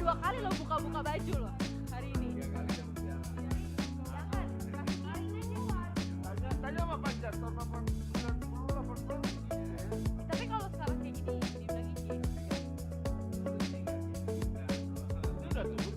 2 kali lo buka-buka baju lo hari ini. Tanya sama Panjat, tahun 80, Tapi kalau sekarang kayak gini dibilang iki. sudah dulu.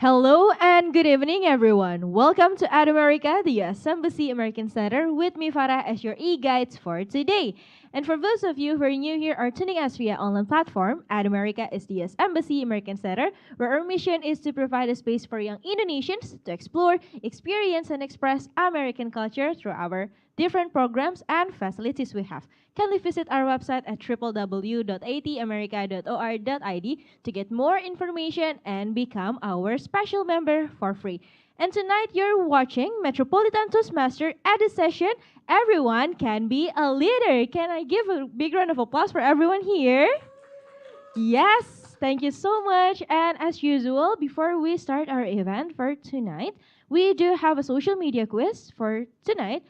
Hello and good evening, everyone. Welcome to Ad America, the US Embassy American Center, with me, Farah, as your e-guides for today. And for those of you who are new here or tuning us via online platform, Ad America is the US Embassy American Center, where our mission is to provide a space for young Indonesians to explore, experience, and express American culture through our different programs and facilities we have. Kindly visit our website at www.atamerica.or.id to get more information and become our special member for free. And tonight you're watching Metropolitan Toastmaster Edusession. Everyone can be a leader. Can I give a big round of applause for everyone here? Yes, thank you so much. And as usual, before we start our event for tonight, we do have a social media quiz for tonight.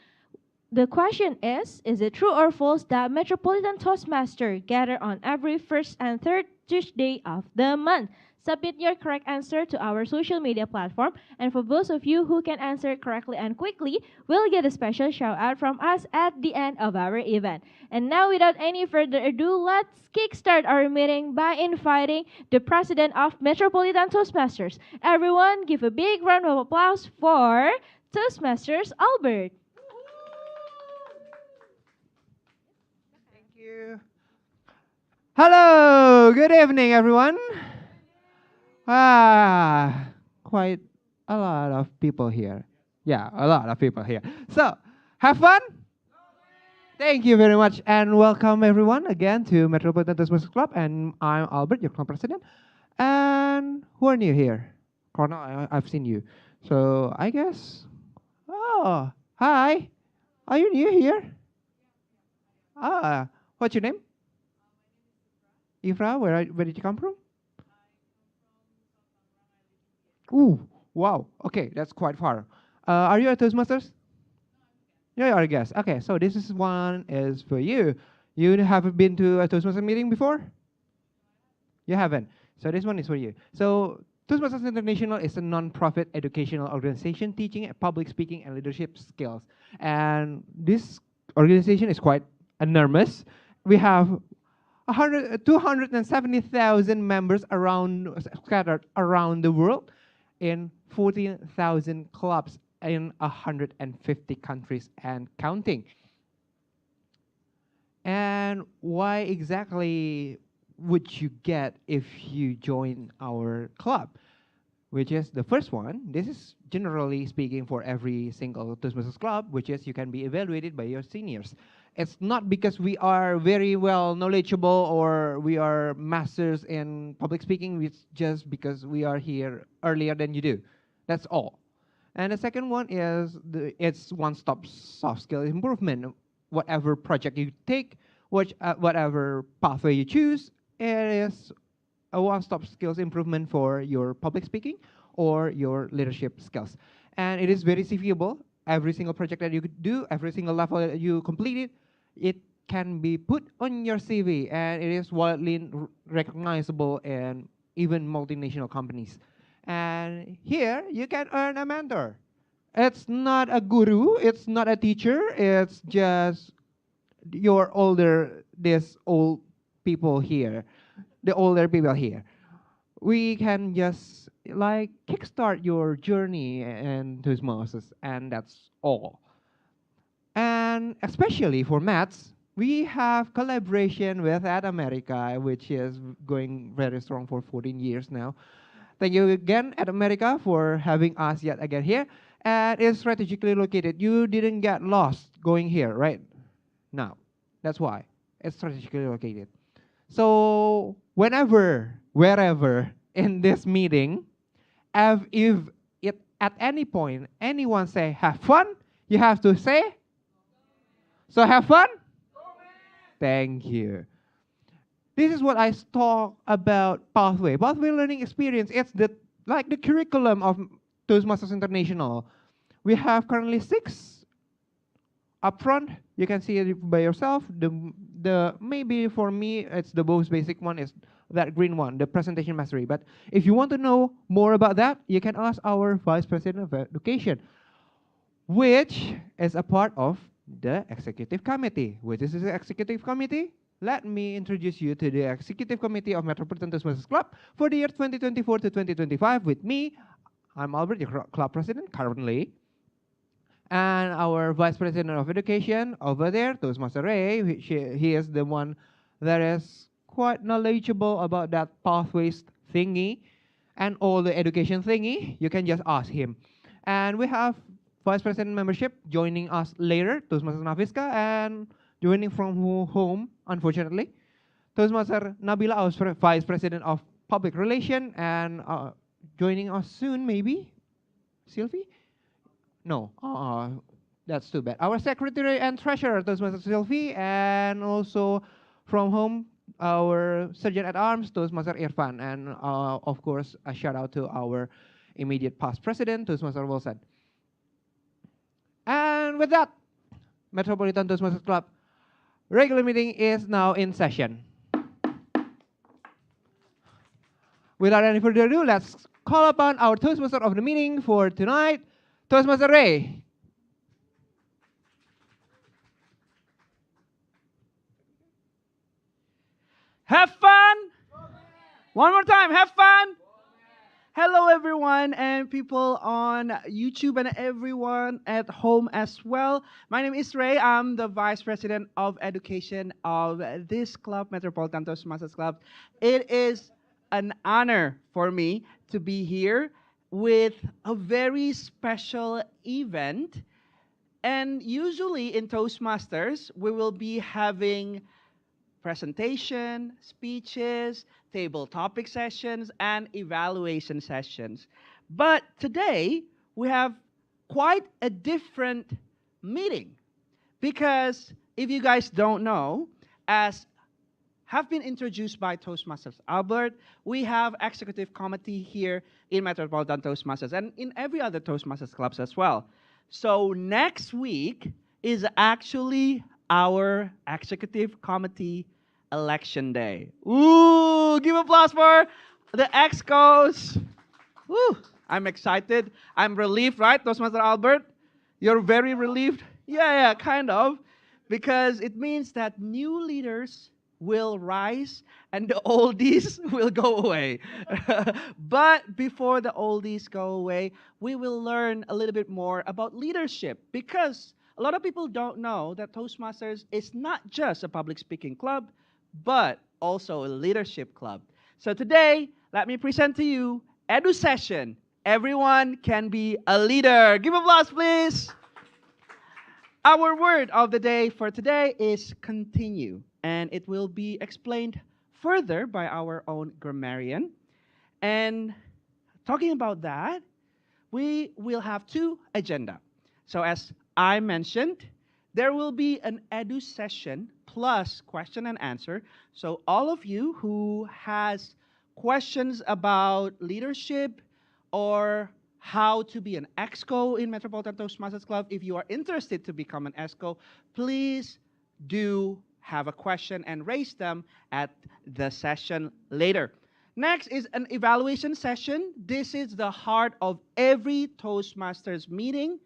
The question is it true or false that Metropolitan Toastmaster gather on every first and third Tuesday of the month? Submit your correct answer to our social media platform, and for those of you who can answer correctly and quickly, will get a special shout out from us at the end of our event. And now, without any further ado, let's kickstart our meeting by inviting the president of Metropolitan Toastmasters. Everyone, give a big round of applause for Toastmasters Albert. Thank you. Hello, good evening, everyone. Quite a lot of people here. Yeah, a lot of people here. So, have fun? Thank you very much, and welcome everyone again to Metropolitan Toastmasters Club. And I'm Albert, your club president. And who are new here? Cornel, I've seen you. So I guess. Oh, hi. Are you new here? What's your name? Ifra, where did you come from? Ooh, wow. Okay, that's quite far. Are you a Toastmasters? Yeah, you are a guest. Okay, so this is one is for you. You haven't been to a Toastmasters meeting before? You haven't. So this one is for you. So Toastmasters International is a non-profit educational organization teaching public speaking and leadership skills. And this organization is quite enormous. We have 270,000 members scattered around the world in 14,000 clubs in 150 countries and counting. And why exactly would you get if you join our club? Which is the first one. This is generally speaking for every single Toastmasters club, which is you can be evaluated by your seniors. It's not because we are very well knowledgeable or we are masters in public speaking. It's just because we are here earlier than you do. That's all. And the second one is it's one-stop soft skill improvement. Whatever project you take, whatever pathway you choose, it is a one-stop skills improvement for your public speaking or your leadership skills. And it is very CVable. Every single project that you could do, every single level that you completed, it can be put on your CV, and it is widely recognizable in even multinational companies. And here, you can earn a mentor. It's not a guru, it's not a teacher, it's just these old people here, the older people here. We can just like kickstart your journey and Toastmasters, and that's all. And especially for maths, we have collaboration with Ad America, which is going very strong for 14 years now. Thank you again, Ad America, for having us yet again here. And it's strategically located. You didn't get lost going here, right? No, that's why. It's strategically located. So whenever, wherever in this meeting, if it, at any point anyone say have fun, you have to say, so have fun? Thank you. This is what I talk about pathway. Pathway learning experience, it's the curriculum of Toastmasters International. We have currently 6 up front. You can see it by yourself. The maybe for me it's the most basic one is that green one, the presentation mastery. But if you want to know more about that, you can ask our Vice President of Education, which is a part of the Executive Committee. Which is the Executive Committee? Let me introduce you to the Executive Committee of Metropolitan Toastmasters Club for the year 2024 to 2025 with me, I'm Albert, your club president currently. And our vice president of education over there, Toastmaster Ray, he is the one that is quite knowledgeable about that pathways thingy and all the education thingy. You can just ask him. And we have vice president membership joining us later, Toastmaster Nafiska, and joining from home, unfortunately. Toastmaster Nabila, our vice president of public relation, and joining us soon, maybe, Sylvie? No, that's too bad. Our secretary and treasurer, Toastmaster Sylvie, and also from home, our sergeant at arms, Toastmaster Irfan, and of course, a shout out to our immediate past president, Toastmaster Wilson. And with that, Metropolitan Toastmasters Club regular meeting is now in session. Without any further ado, let's call upon our Toastmaster of the meeting for tonight, Toastmaster Ray. Have fun! One more time, have fun! Hello, everyone, and people on YouTube, and everyone at home as well. My name is Ray. I'm the Vice President of Education of this club, Metropolitan Toastmasters Club. It is an honor for me to be here with a very special event. And usually in Toastmasters, we will be having presentation, speeches, table topic sessions, and evaluation sessions. But today, we have quite a different meeting because if you guys don't know, as have been introduced by Toastmasters Albert, we have executive committee here in Metropolitan Toastmasters and in every other Toastmasters clubs as well. So next week is actually our executive committee election day. Ooh, give applause for the excos. Woo, I'm excited. I'm relieved, right, Toastmaster Albert? You're very relieved? Yeah, kind of. Because it means that new leaders will rise and the oldies will go away. But before the oldies go away, we will learn a little bit more about leadership because a lot of people don't know that Toastmasters is not just a public speaking club, but also a leadership club. So today, let me present to you Edusession. Everyone can be a leader. Give applause, please. Our word of the day for today is continue, and it will be explained further by our own grammarian. And talking about that, we will have two agenda. So as I mentioned, there will be an edu session plus question and answer. So all of you who has questions about leadership or how to be an EXCO in Metropolitan Toastmasters Club, if you are interested to become an EXCO, please do have a question and raise them at the session later. Next is an evaluation session. This is the heart of every Toastmasters meeting,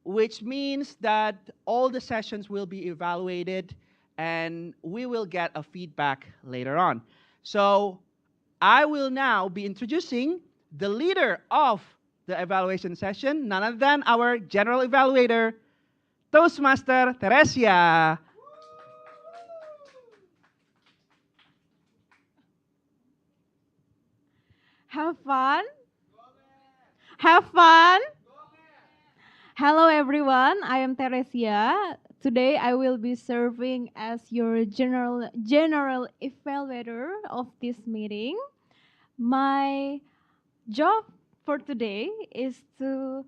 which means that all the sessions will be evaluated and we will get a feedback later on. So I will now be introducing the leader of the evaluation session, none other than our general evaluator, Toastmaster Teresia. Have fun. Have fun. Hello everyone, I am Teresia. Today I will be serving as your general evaluator of this meeting. My job for today is to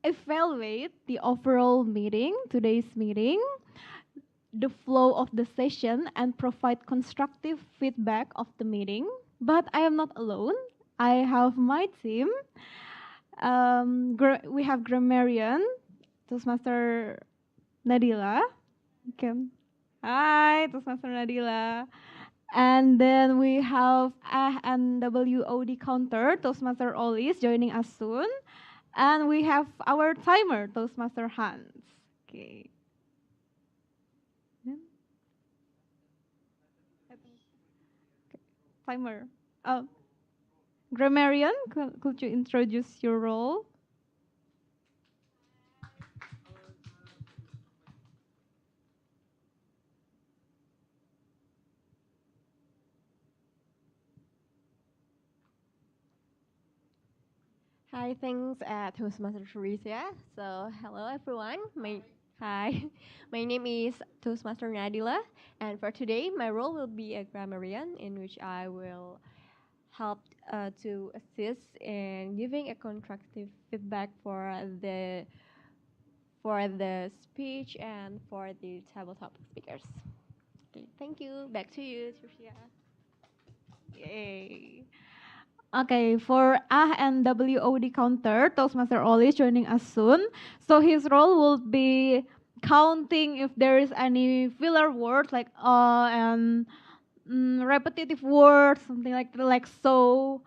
evaluate the overall meeting, today's meeting, the flow of the session, and provide constructive feedback of the meeting. But I am not alone. I have my team. We have grammarian, Toastmaster Nadila. Okay. Hi, Toastmaster Nadila. And then we have and WOD counter, Toastmaster Olis joining us soon. And we have our timer, Toastmaster Hans. Okay. Timer. Oh. Grammarian, could you introduce your role? Hi, thanks at Toastmasters Risia. So, hello everyone. Hi, my name is Toastmaster Nadila, and for today, my role will be a grammarian, in which I will help to assist in giving a constructive feedback for the speech and for the tabletop speakers. Okay, thank you. Back to you, Tricia. Yay. Okay, for and WOD counter, Toastmaster Oli is joining us soon. So his role will be counting if there is any filler words like and repetitive words, something like so.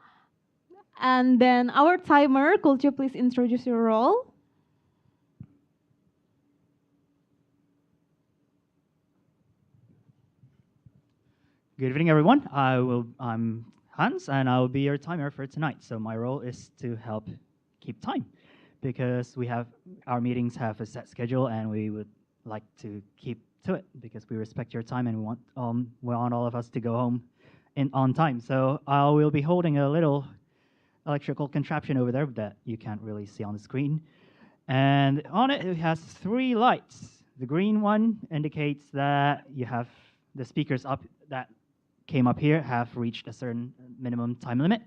And then our timer, could you please introduce your role? Good evening, everyone. I'm Hans, and I will be your timer for tonight. So my role is to help keep time, because our meetings have a set schedule, and we would like to keep to it because we respect your time and we want all of us to go home on time. So I will be holding a little electrical contraption over there that you can't really see on the screen, and on it has 3 lights. The green one indicates that you have the speakers up that came up here have reached a certain minimum time limit.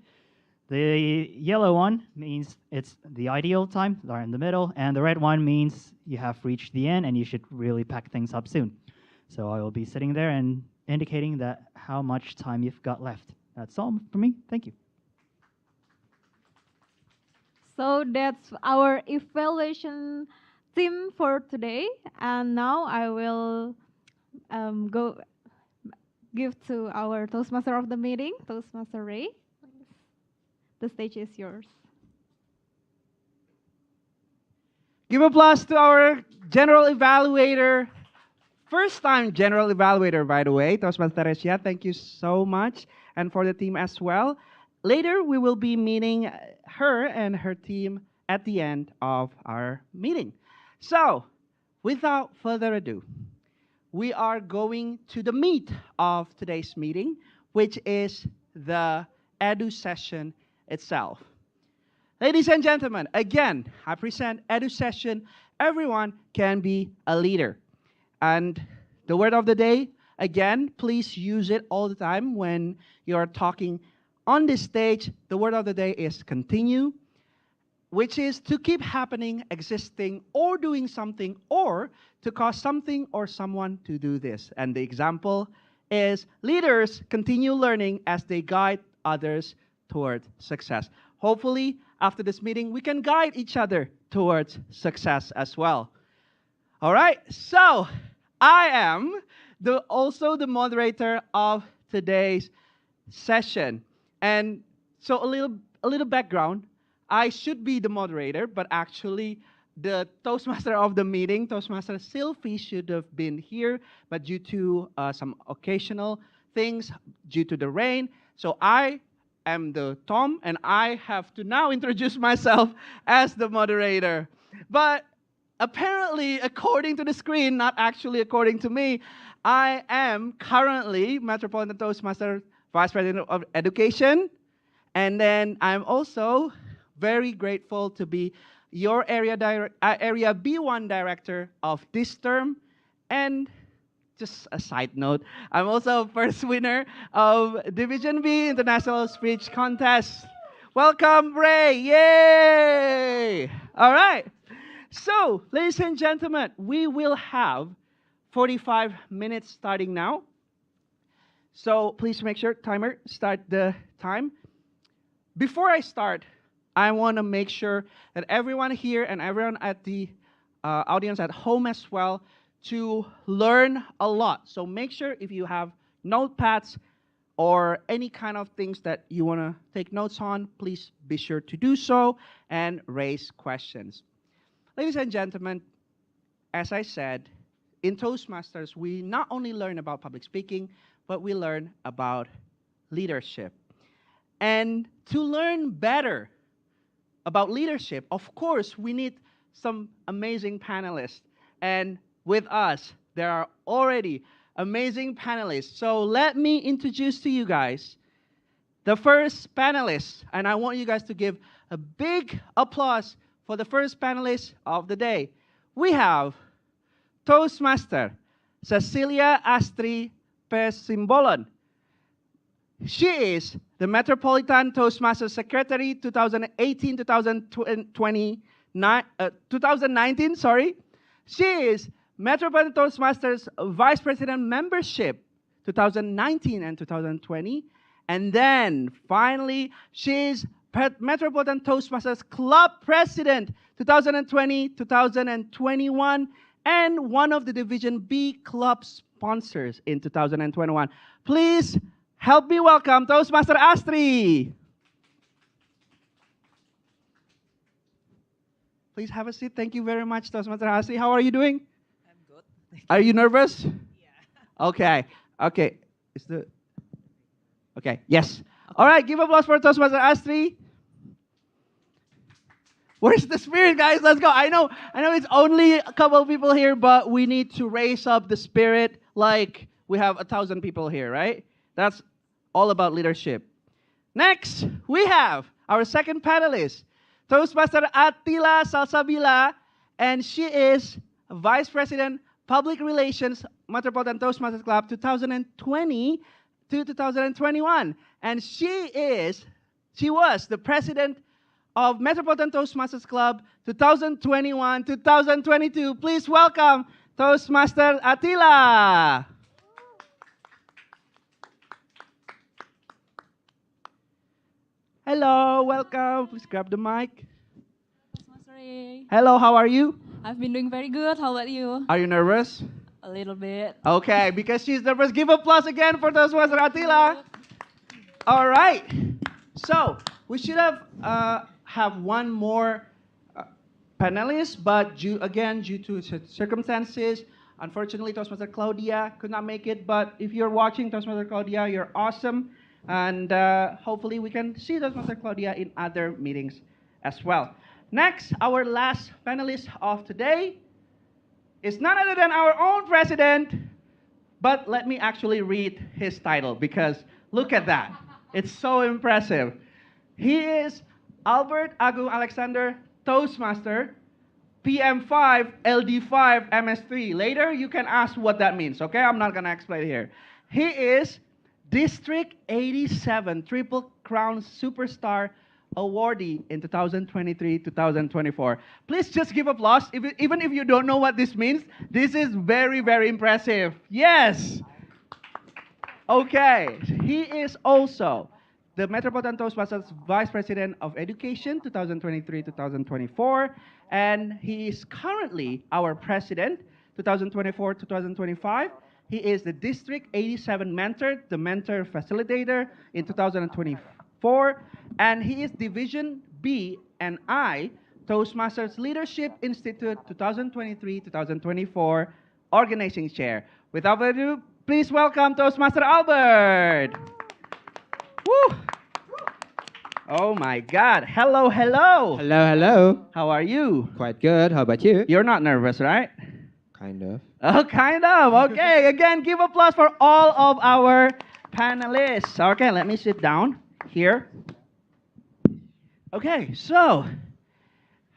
The yellow one means it's the ideal time, they're in the middle, and the red one means you have reached the end and you should really pack things up soon. So I will be sitting there and indicating that how much time you've got left. That's all for me. Thank you. So that's our evaluation team for today. And now I will go give to our Toastmaster of the meeting, Toastmaster Ray. The stage is yours. Give applause to our general evaluator. First time general evaluator, by the way, Toastmaster Resia. Thank you so much. And for the team as well. Later, we will be meeting her and her team at the end of our meeting. So, without further ado, we are going to the meat of today's meeting, which is the Edusession itself. Ladies and gentlemen, again, I present Edusession. Everyone can be a leader. And the word of the day, again, please use it all the time when you're talking on this stage. The word of the day is continue, which is to keep happening, existing, or doing something, or to cause something or someone to do this. And the example is leaders continue learning as they guide others toward success. Hopefully, after this meeting, we can guide each other towards success as well. All right, so I am also the moderator of today's session. And so a little background. I should be the moderator, but actually the Toastmaster of the meeting, Toastmaster Sylvie, should have been here, but due to some occasional things, due to the rain, so I am the Tom, and I have to now introduce myself as the moderator. But apparently, according to the screen, not actually according to me, I am currently Metropolitan Toastmaster Vice President of Education, and then I'm also very grateful to be your area B1 director of this term. And just a side note, I'm also first winner of Division B International Speech Contest. Welcome, Ray! Yay! All right. So, ladies and gentlemen, we will have 45 minutes starting now. So please make sure, timer, start the time. Before I start, I want to make sure that everyone here and everyone at the audience at home as well to learn a lot. So make sure if you have notepads or any kind of things that you want to take notes on, please be sure to do so and raise questions. Ladies and gentlemen, as I said, in Toastmasters, we not only learn about public speaking, but we learn about leadership. And to learn better about leadership, of course, we need some amazing panelists. And with us, there are already amazing panelists. So let me introduce to you guys the first panelist. And I want you guys to give a big applause for the first panelist of the day. We have Toastmaster Cecilia Astri Pesimbolon. She is the Metropolitan Toastmasters Secretary 2019, sorry. She is Metropolitan Toastmasters Vice President Membership 2019 and 2020. And then finally, she is Metropolitan Toastmasters Club President 2020, 2021, and one of the Division B Club sponsors in 2021. Please help me welcome Toastmaster Astri. Please have a seat. Thank you very much, Toastmaster Astri. How are you doing? I'm good. Are you nervous? Yeah. Okay. Okay. Okay. Yes. All right. Give applause for Toastmaster Astri. Where's the spirit, guys? Let's go. I know it's only a couple of people here, but we need to raise up the spirit like we have 1,000 people here, right? That's all about leadership. Next, we have our second panelist, Toastmaster Attila Salsabila, and she is Vice President, Public Relations, Metropolitan Toastmasters Club 2020 to 2021. And she was the President of Metropolitan Toastmasters Club 2021-2022. Please welcome Toastmaster Attila. Hello, welcome. Please grab the mic. Hello, how are you? I've been doing very good. How about you? Are you nervous? A little bit. Okay, because she's nervous, give applause again for Toastmaster Attila. All right. So, we should have one more panelist, but due to circumstances, unfortunately, Toastmaster Claudia could not make it. But if you're watching, Toastmaster Claudia, you're awesome. And hopefully we can see Toastmaster Claudia in other meetings as well. Next, our last panelist of today is none other than our own president. But let me actually read his title because look at that. It's so impressive. He is Albert Agung Alexander Toastmaster, PM5, LD5, MS3. Later, you can ask what that means, okay? I'm not going to explain it here. He is District 87 Triple Crown Superstar Awardee in 2023-2024. Please just give applause. Even if you don't know what this means, this is very, very impressive. Yes. Okay. He is also the Metropolitan Toastmasters Vice President of Education 2023-2024. And he is currently our President 2024-2025. He is the District 87 Mentor, the Mentor Facilitator in 2024. And he is Division B and I, Toastmasters Leadership Institute 2023-2024 Organizing Chair. Without further ado, please welcome Toastmaster Albert. Woo! Oh my God. Hello, hello. Hello, hello. How are you? Quite good. How about you? You're not nervous, right? Kind of. Oh, kind of. Okay, again, give applause for all of our panelists. Okay, let me sit down here. Okay, so,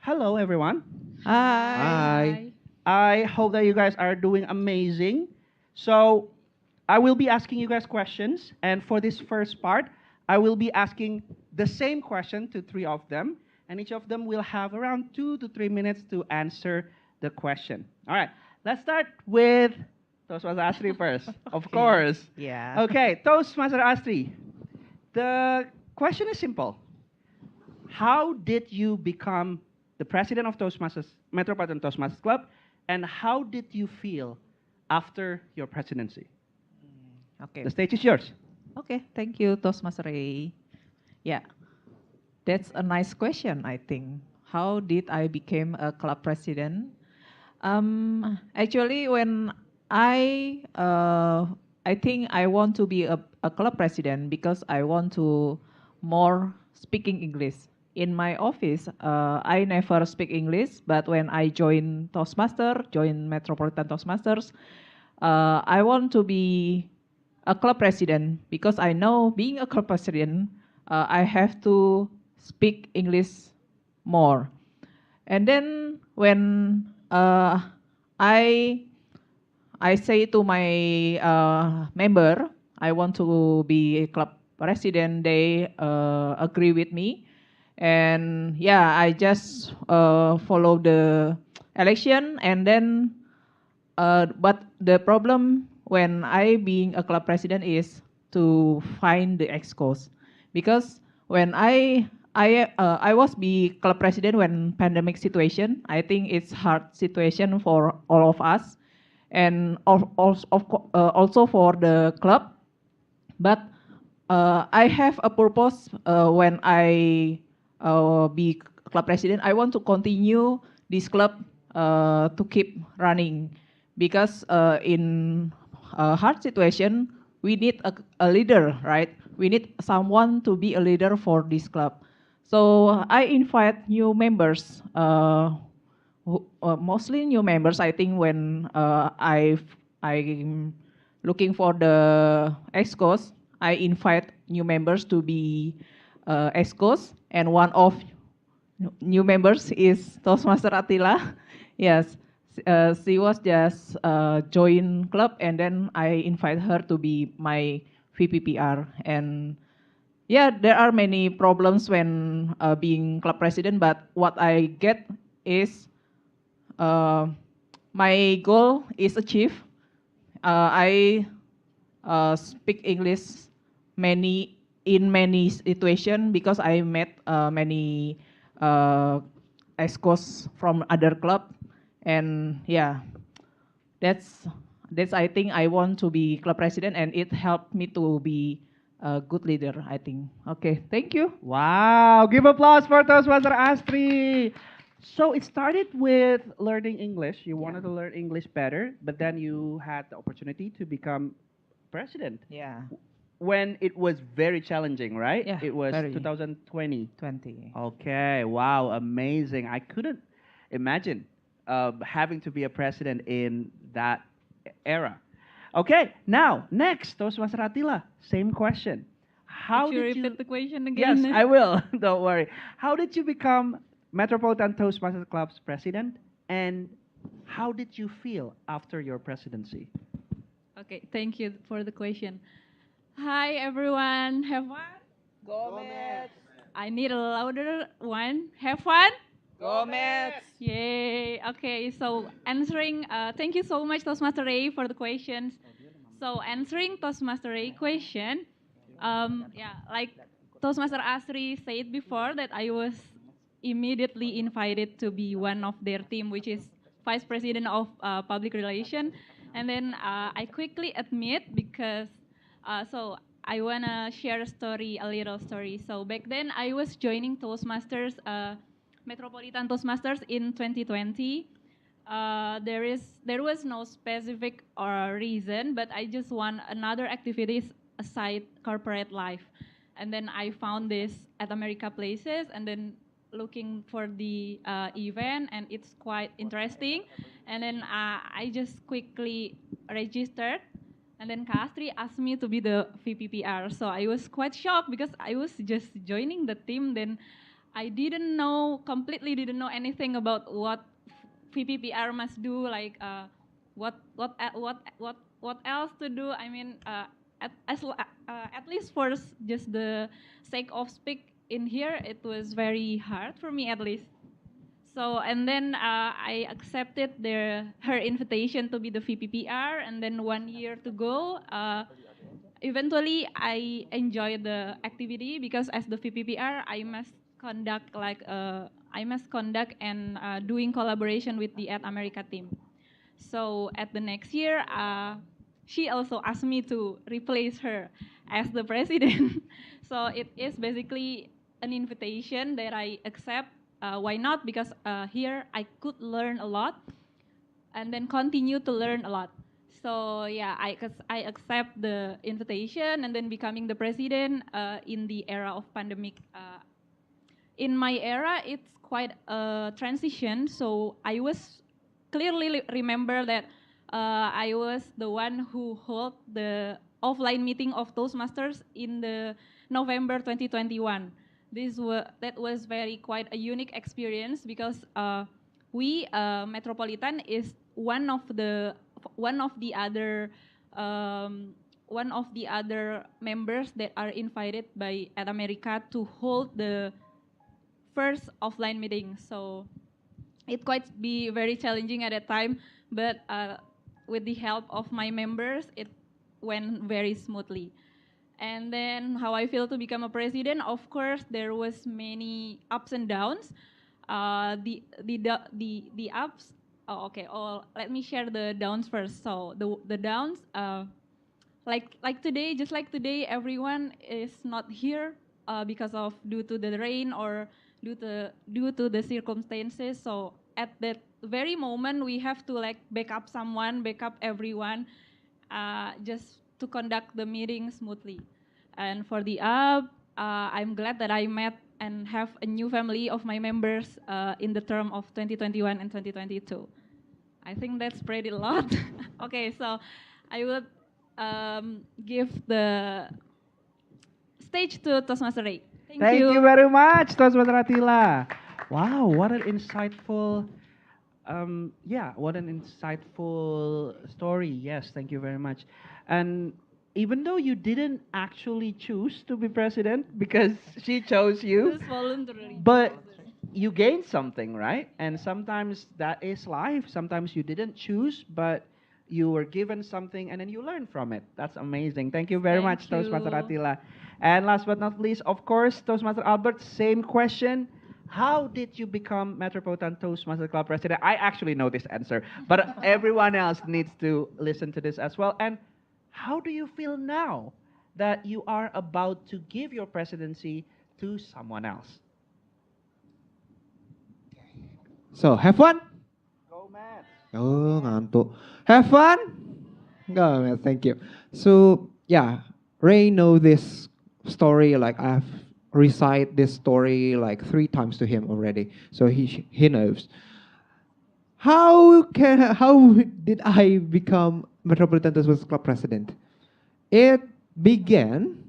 hello, everyone. Hi. I hope that you guys are doing amazing. So, I will be asking you guys questions. And for this first part, I will be asking the same question to 3 of them. And each of them will have around 2 to 3 minutes to answer the question. All right. Let's start with Toastmaster Astri first, of course. Yeah. Okay, Toastmaster Astri. The question is simple. How did you become the president of Toastmasters, Metropolitan Toastmasters Club, and how did you feel after your presidency? Okay. The stage is yours. Okay. Thank you, Toastmaster Ray. Yeah. That's a nice question, I think. How did I become a club president? Actually, when I think I want to be a club president because I want to more speaking English. In my office, I never speak English, but when I join Metropolitan Toastmasters, I want to be a club president because I know being a club president, I have to speak English more. And then when I I say to my member, I want to be a club president. They agree with me, and yeah, I just follow the election, and then but the problem when I being a club president is to find the excuse, because when I was be club president when pandemic situation. I think it's hard situation for all of us, and also for the club. But I have a purpose when I be club president. I want to continue this club to keep running because in a hard situation we need a leader, right? We need someone to be a leader for this club. So I invite new members, mostly new members. I think when I'm looking for the excos, I invite new members to be excos, and one of new members is Toastmaster Attila. Yes, she was just join club, and then I invite her to be my VPPR. And yeah, there are many problems when being club president, but what I get is my goal is achieved. I speak English in many situations because I met many excos from other club, and yeah, that's I think I want to be club president, and it helped me to be a good leader, I think. Okay, thank you. Wow, give applause for Toastmaster Astri. So it started with learning English. You wanted to learn English better, but then you had the opportunity to become president Yeah, when it was very challenging, right? Yeah, It was very. 2020. 20. Okay, wow, amazing. I couldn't imagine having to be a president in that era. Okay, now, next, Toastmaster Attila, same question. How Could you did repeat the question Yes, again? I will. Don't worry. How did you become Metropolitan Toastmasters Club's president, and how did you feel after your presidency? Okay, thank you for the question. Hi everyone, have fun? Gomez. I need a louder one. Have fun? Gomez. Yay. Okay, so answering, thank you so much Toastmaster Ray for the questions. So answering Toastmaster Ray question, yeah, like Toastmaster Asri said before that I was immediately invited to be one of their team, which is Vice President of Public Relation. And then I quickly admit because, so I wanna share a little story. So back then I was joining Toastmasters, Metropolitan Toastmasters in 2020. There was no specific or reason, but I just want another activities aside corporate life. And then I found this at America Places, and then looking for the event, and it's quite interesting. And then I just quickly registered, and then Kastri asked me to be the VPPR. So I was quite shocked because I was just joining the team. Then I completely didn't know anything about what VPPR must do, like what else to do. I mean, at least for just the sake of speak in here, it was very hard for me at least. So and then I accepted her invitation to be the VPPR, and then 1 year to go. Eventually, I enjoyed the activity because as the VPPR, I must conduct and doing collaboration with the At America team. So at the next year, she also asked me to replace her as the president. So it is basically an invitation that I accept. Why not? Because here I could learn a lot and then continue to learn a lot. So yeah, I accept the invitation and then becoming the president in the era of pandemic. In my era, it's quite a transition. So I was clearly remember that I was the one who held the offline meeting of Toastmasters in the November 2021. That was very quite a unique experience because we Metropolitan is one of the other one of the other members that are invited by at America to hold the first offline meeting. So it quite be very challenging at that time, but with the help of my members, it went very smoothly. And then how I feel to become a president, of course, there was many ups and downs. The ups. Oh, okay. Oh, let me share the downs first. So the downs, like today, just like today, everyone is not here because of due to the rain or due to the circumstances. So at that very moment, we have to like back up someone, back up everyone, just to conduct the meeting smoothly. And for the up, I'm glad that I met and have a new family of my members in the term of 2021 and 2022. I think that's pretty a lot. Okay, so I would give the stage to Toastmaster Ray. Thank you very much, Toastmaster Attila. Wow, what an insightful, what an insightful story. Yes, thank you very much. And even though you didn't actually choose to be president because she chose you, Just voluntarily. but you gained something, right? And sometimes that is life. Sometimes you didn't choose, but you were given something and then you learn from it. That's amazing. Thank you very much, Thank Toastmaster you. Attila. And last but not least, of course, Toastmaster Albert, same question. How did you become Metropolitan Toastmaster Club president? I actually know this answer, but everyone else needs to listen to this as well. And how do you feel now that you are about to give your presidency to someone else? So have fun. Go, Matt. Oh, ngantuk. Have fun. Go, man. Thank you. So yeah, Ray know this story. Like I've recite this story like 3 times to him already, so he knows. How did I become Metropolitan Toastmasters Club president? It began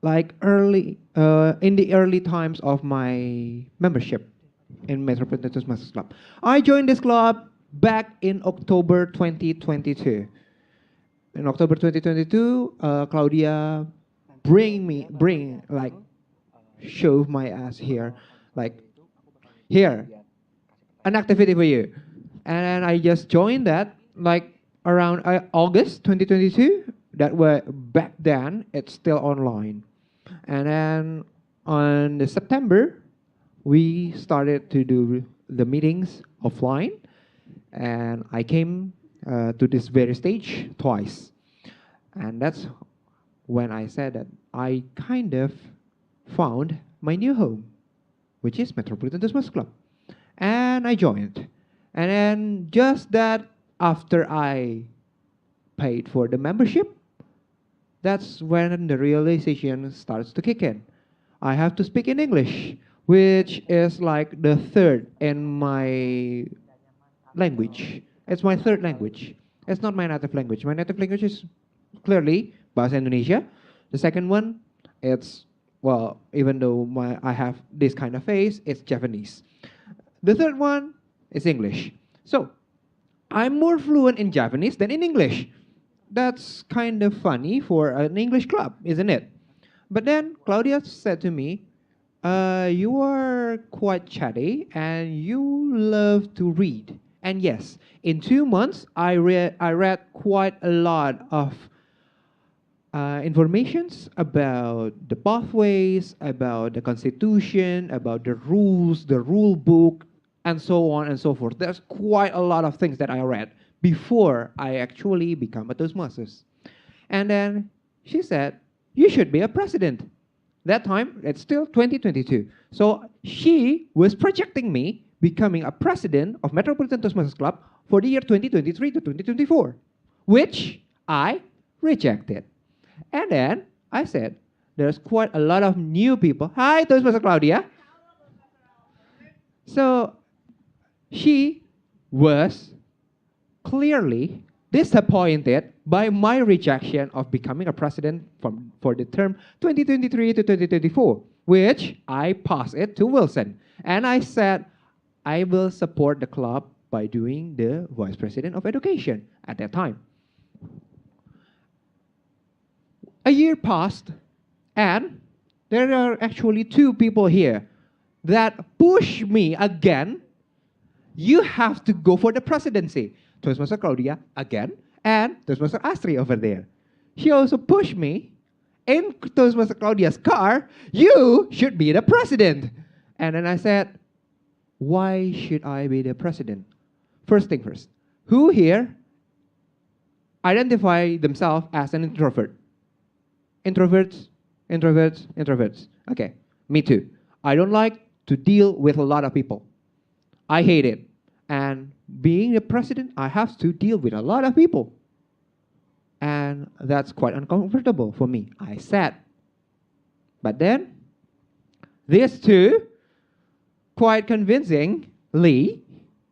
like early in the early times of my membership in Metropolitan Toastmasters Club. I joined this club back in October 2022. In October 2022, Claudia shove my ass here, like, here, an activity for you. And I just joined that like around August 2022. That were back then, it's still online. And then on the September, we started to do the meetings offline. And I came to this very stage twice. And that's when I said that I kind of found my new home, which is Metropolitan Toastmasters Club. And I joined. And then just that after I paid for the membership, that's when the realization starts to kick in. I have to speak in English, which is like the third in my language. It's my third language. It's not my native language. My native language is clearly Bahasa Indonesia. The second one, it's, well, even though I have this kind of face, it's Japanese. The third one is English. So, I'm more fluent in Japanese than in English. That's kind of funny for an English club, isn't it? But then Claudia said to me, you are quite chatty and you love to read. And yes, in 2 months, I read quite a lot of informations about the pathways, about the constitution, about the rules, the rule book, and so on and so forth. There's quite a lot of things that I read before I actually become a Toastmasters. And then she said, you should be a president. That time, it's still 2022. So she was projecting me becoming a president of Metropolitan Toastmasters Club for the year 2023 to 2024. which I rejected. And then I said, there's quite a lot of new people. Hi, Toastmaster Claudia. So she was clearly disappointed by my rejection of becoming a president for the term 2023 to 2024, which I passed it to Wilson. And I said, I will support the club by doing the vice president of education at that time. A year passed, and there are actually two people here that push me again. You have to go for the presidency. Toastmaster Claudia again, and Toastmaster Astri over there. She also pushed me in Toastmaster Claudia's car. You should be the president. And then I said, why should I be the president? First thing first, who here identify themselves as an introvert? Introverts, introverts, introverts. Okay, me too. I don't like to deal with a lot of people. I hate it. And being the president, I have to deal with a lot of people. And that's quite uncomfortable for me. I said. But then, these two, quite convincingly,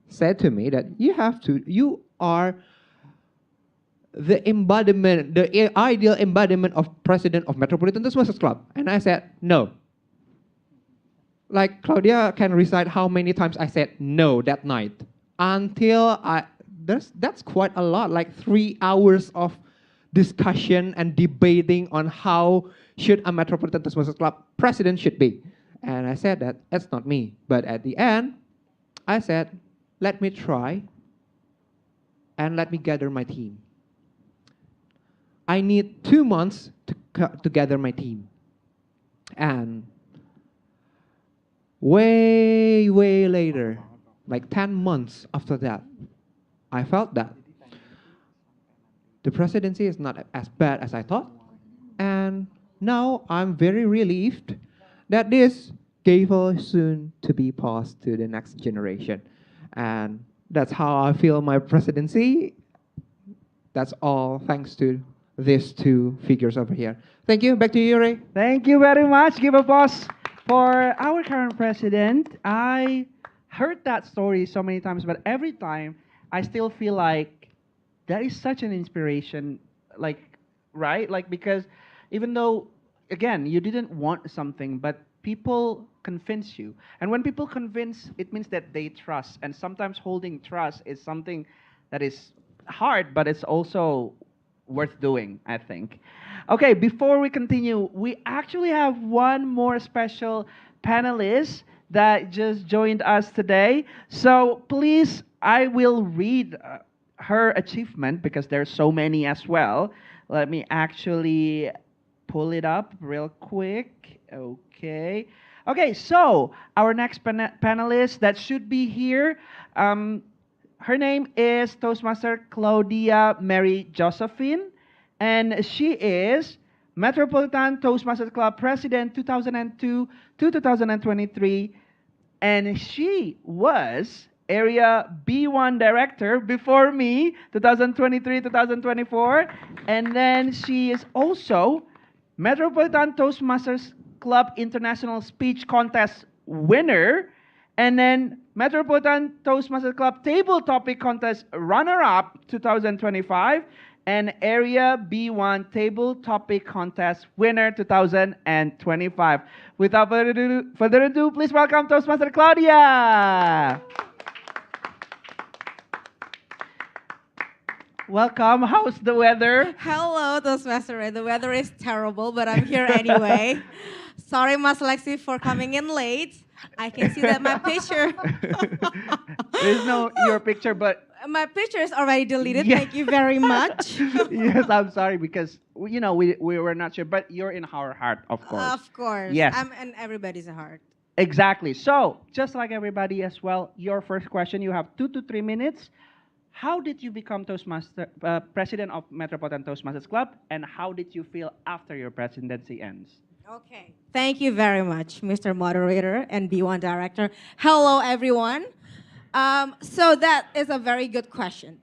said to me that you are the embodiment, the ideal embodiment of president of Metropolitan Toastmasters Club. And I said, no. Like Claudia can recite how many times I said no that night. Until that's quite a lot, like 3 hours of discussion and debating on how should a Metropolitan Toastmasters Club president should be. And I said that that's not me. But at the end, I said, let me try and let me gather my team. I need 2 months to gather my team. And way later, like 10 months after that, I felt that the presidency is not as bad as I thought. And now I'm very relieved that this gave us soon to be passed to the next generation. And that's how I feel my presidency. That's all thanks to these two figures over here. Thank you. Back to you, Ray. Thank you very much. Give applause for our current president. I heard that story so many times, but every time I still feel like that is such an inspiration, like, right? Like, because even though, again, you didn't want something, but people convince you. And when people convince, it means that they trust. And sometimes holding trust is something that is hard, but it's also worth doing, I think. Okay, before we continue, we actually have one more special panelist that just joined us today. So please, I will read her achievement because there's so many as well. Let me actually pull it up real quick. Okay. Okay, so our next panelist that should be here, her name is Toastmaster Claudia Mary Josephine, and she is Metropolitan Toastmasters Club President 2002 to 2023, and she was Area B1 Director before me, 2023-2024, and then she is also Metropolitan Toastmasters Club International Speech Contest winner, and then Metropolitan Toastmasters Club Table Topic Contest runner-up 2025, and Area B1 Table Topic Contest winner 2025. Without further ado, please welcome Toastmaster Claudia. Welcome. How's the weather? Hello, Toastmaster. The weather is terrible, but I'm here anyway. Sorry, Mas Lexi, for coming in late. I can see that my picture. There's no your picture, but my picture is already deleted. Yeah. Thank you very much. Yes, I'm sorry because we were not sure, but you're in our heart, of course. Of course. Yes. I'm in everybody's heart. Exactly. So, just like everybody as well, your first question, you have 2 to 3 minutes. How did you become president of Metropolitan Toastmasters Club, and how did you feel after your presidency ends? Okay. Thank you very much, Mr. Moderator and B1 Director. Hello, everyone. So that is a very good question.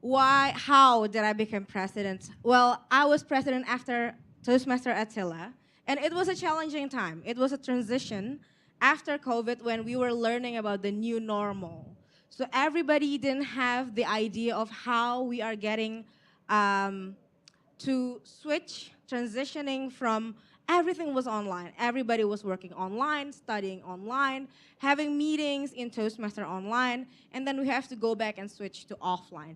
How did I become president? Well, I was president after Toastmaster Attila, and it was a challenging time. It was a transition after COVID when we were learning about the new normal. So everybody didn't have the idea of how we are getting to switch, transitioning from everything was online. Everybody was working online, studying online, having meetings in Toastmaster online, and then we have to go back and switch to offline.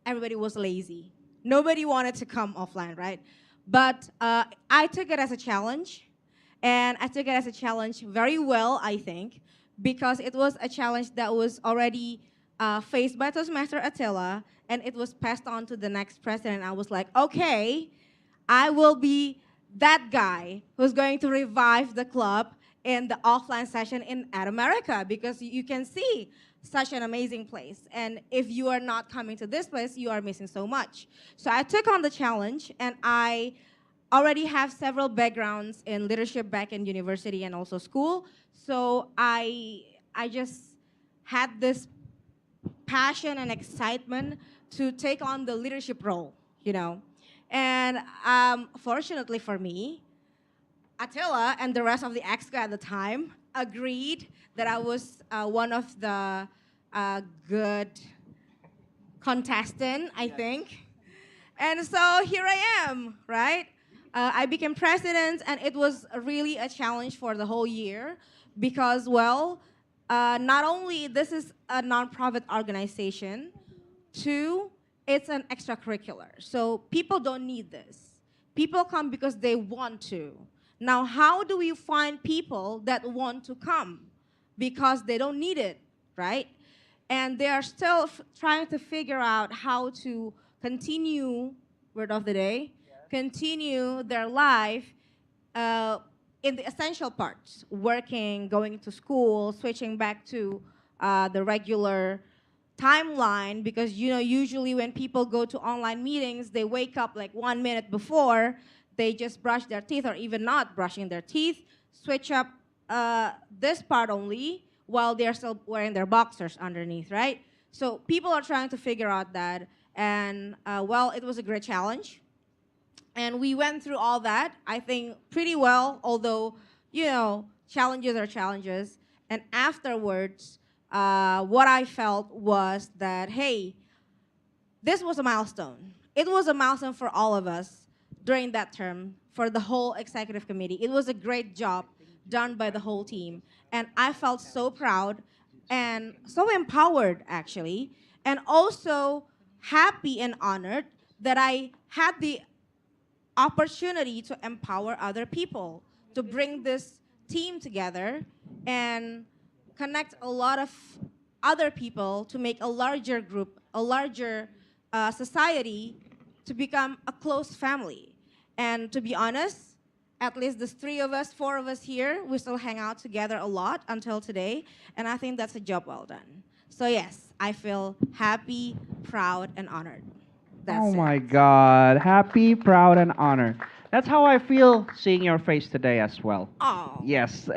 Everybody was lazy. Nobody wanted to come offline, right? But I took it as a challenge, and I took it as a challenge very well, I think, because it was a challenge that was already faced by Toastmaster Attila, and it was passed on to the next president. I was like, okay, I will be that guy who's going to revive the club in the offline session at America, because you can see such an amazing place. And if you are not coming to this place, you are missing so much. So I took on the challenge, and I already have several backgrounds in leadership back in university and also school. So I just had this passion and excitement to take on the leadership role, you know. And fortunately for me, Attila and the rest of the EXCO at the time agreed that I was one of the good contestant, I think. And so here I am, right? I became president, and it was really a challenge for the whole year because, well, not only this is a nonprofit organization, two, it's an extracurricular. So people don't need this. People come because they want to. Now, how do we find people that want to come? Because they don't need it, right? And they are still trying to figure out how to continue, word of the day, continue their life in the essential parts, working, going to school, switching back to the regular timeline, because usually when people go to online meetings, they wake up like 1 minute before, they just brush their teeth, or even not brushing their teeth, switch up this part only while they're still wearing their boxers underneath, right? So people are trying to figure out that, and well, it was a great challenge. And we went through all that, I think, pretty well, although, challenges are challenges. And afterwards, what I felt was that, hey, this was a milestone. It was a milestone for all of us during that term, for the whole executive committee. It was a great job done by the whole team. And I felt so proud and so empowered, actually, and also happy and honored that I had the opportunity to empower other people, to bring this team together and connect a lot of other people to make a larger group, a larger society, to become a close family. And to be honest, at least the three of us, four of us here, we still hang out together a lot until today, and I think that's a job well done. So yes, I feel happy, proud, and honored. That's Oh it. my God. Happy, proud, and honored. That's how I feel seeing your face today as well. Oh. Yes.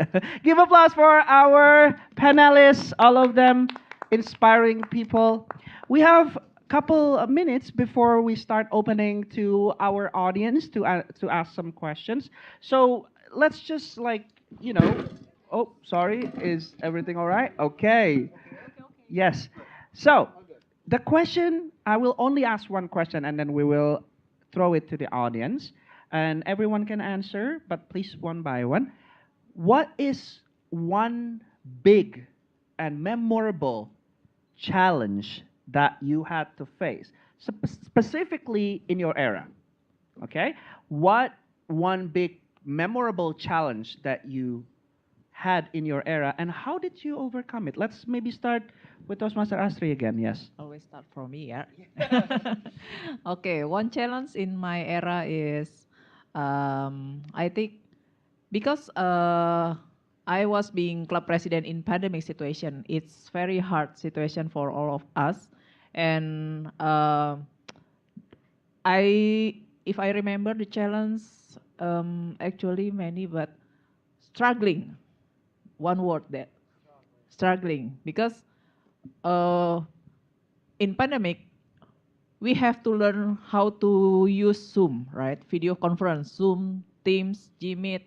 Give applause for our panelists, all of them inspiring people. We have a couple of minutes before we start opening to our audience to ask some questions. So let's just oh, sorry. Is everything all right? Okay. Yes. So the question, I will only ask one question and then we will throw it to the audience. And everyone can answer, but please one by one. What is one big and memorable challenge that you had to face, specifically in your era? Okay? What one big memorable challenge that you had in your era, and how did you overcome it? Let's maybe start with Toastmaster Astri again. Yes. Always start from me, yeah. Okay, one challenge in my era is, I think, because I was being club president in pandemic situation, it's very hard situation for all of us, and if I remember the challenge, actually many, but struggling. One word, that struggling, because in pandemic we have to learn how to use Zoom, right? Video conference, Zoom, Teams, Gmeet,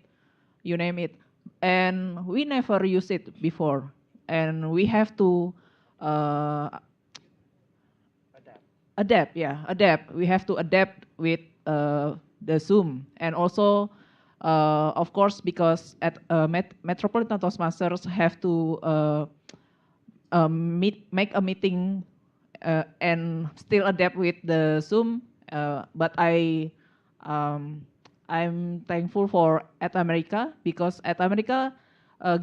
you name it. And we never use it before. And we have to uh, adapt. We have to adapt with the Zoom. And also, of course, because at Metropolitan Toastmasters have to make a meeting and still adapt with the Zoom. But I'm thankful for at America because at America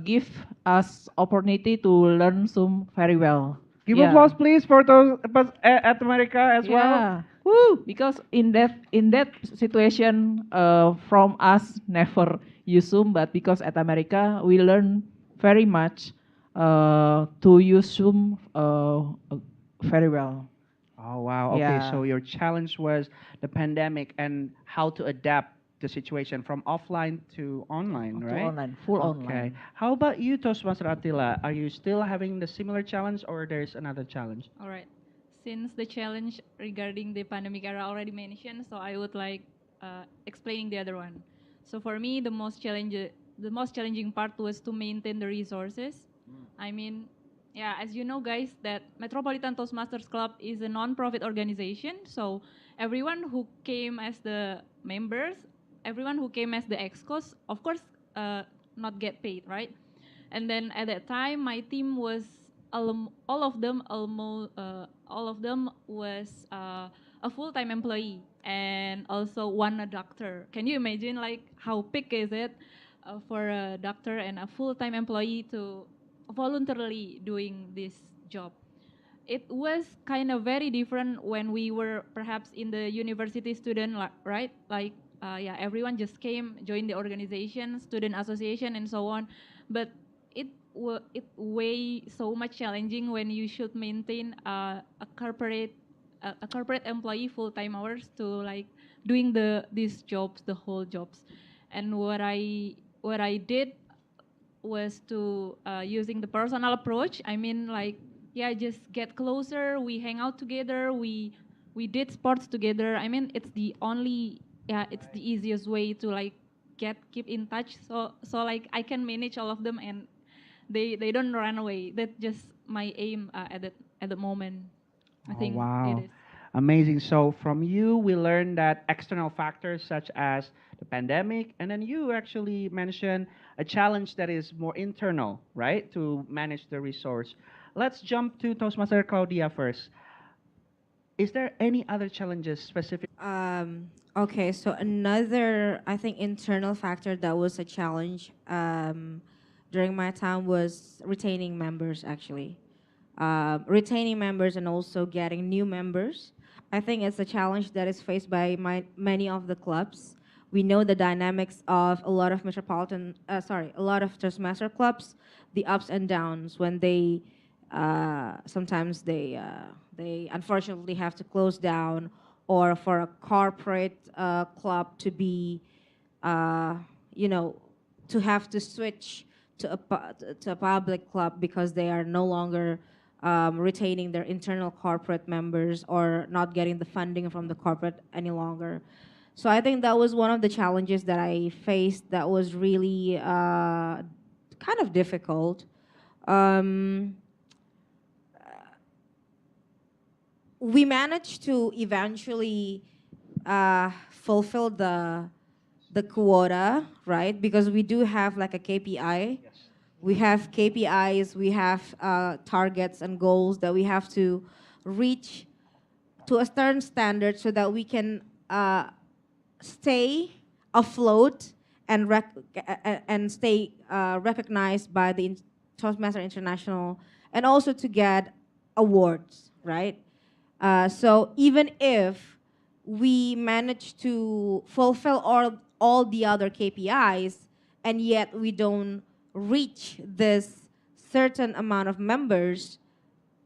give us opportunity to learn Zoom very well. Give Yeah. applause, please, for those at America as well. Yeah. Woo! Because in that situation, from us never use Zoom, but because at America we learn very much to use Zoom very well. Oh, wow. Okay, Yeah. so your challenge was the pandemic and how to adapt the situation from offline to online, To right? online, full Okay. online. How about you, Toastmaster Attila? Are you still having the similar challenge or there's another challenge? All right. Since the challenge regarding the pandemic era already mentioned, so I would like explaining the other one. So for me, the most challenging part was to maintain the resources. I mean, yeah, as you know, guys, that Metropolitan Toastmasters Club is a non-profit organization. So everyone who came as the members, everyone who came as the excos, of course, not get paid, right? And then at that time, my team was all of them almost all of them was a full-time employee and also one a doctor. Can you imagine like how big is it for a doctor and a full-time employee to voluntarily doing this job? It was kind of very different when we were perhaps in the university student, right? Like, yeah, everyone just came, joined the organization, student association, and so on. But it way so much challenging when you should maintain a corporate employee full time hours to like doing these jobs, the whole jobs. And what I did was to using the personal approach. I mean, like, yeah, just get closer. We hang out together. We did sports together. I mean, it's the only, yeah, it's the easiest way to like keep in touch. So like I can manage all of them and they don't run away. That's just my aim at the moment. I Oh, think wow. it is. Amazing. So from you, we learned that external factors such as the pandemic, and then you actually mentioned a challenge that is more internal, right, to manage the resource. Let's jump to Toastmaster Claudia first. Is there any other challenges specific? Okay, so another, I think, internal factor that was a challenge during my time was retaining members, actually. Retaining members and also getting new members. I think it's a challenge that is faced by many of the clubs. We know the dynamics of a lot of a lot of Toastmaster clubs, the ups and downs when they sometimes they unfortunately have to close down, or for a corporate club to be, you know, to have to switch to a public club because they are no longer retaining their internal corporate members or not getting the funding from the corporate any longer. So I think that was one of the challenges that I faced that was really kind of difficult. Um, we managed to eventually fulfill the quota, right? Because we do have like a KPI. We have KPIs, we have targets and goals that we have to reach to a certain standard so that we can stay afloat and stay recognized by the Toastmaster International, and also to get awards, right? So even if we manage to fulfill all the other KPIs and yet we don't reach this certain amount of members,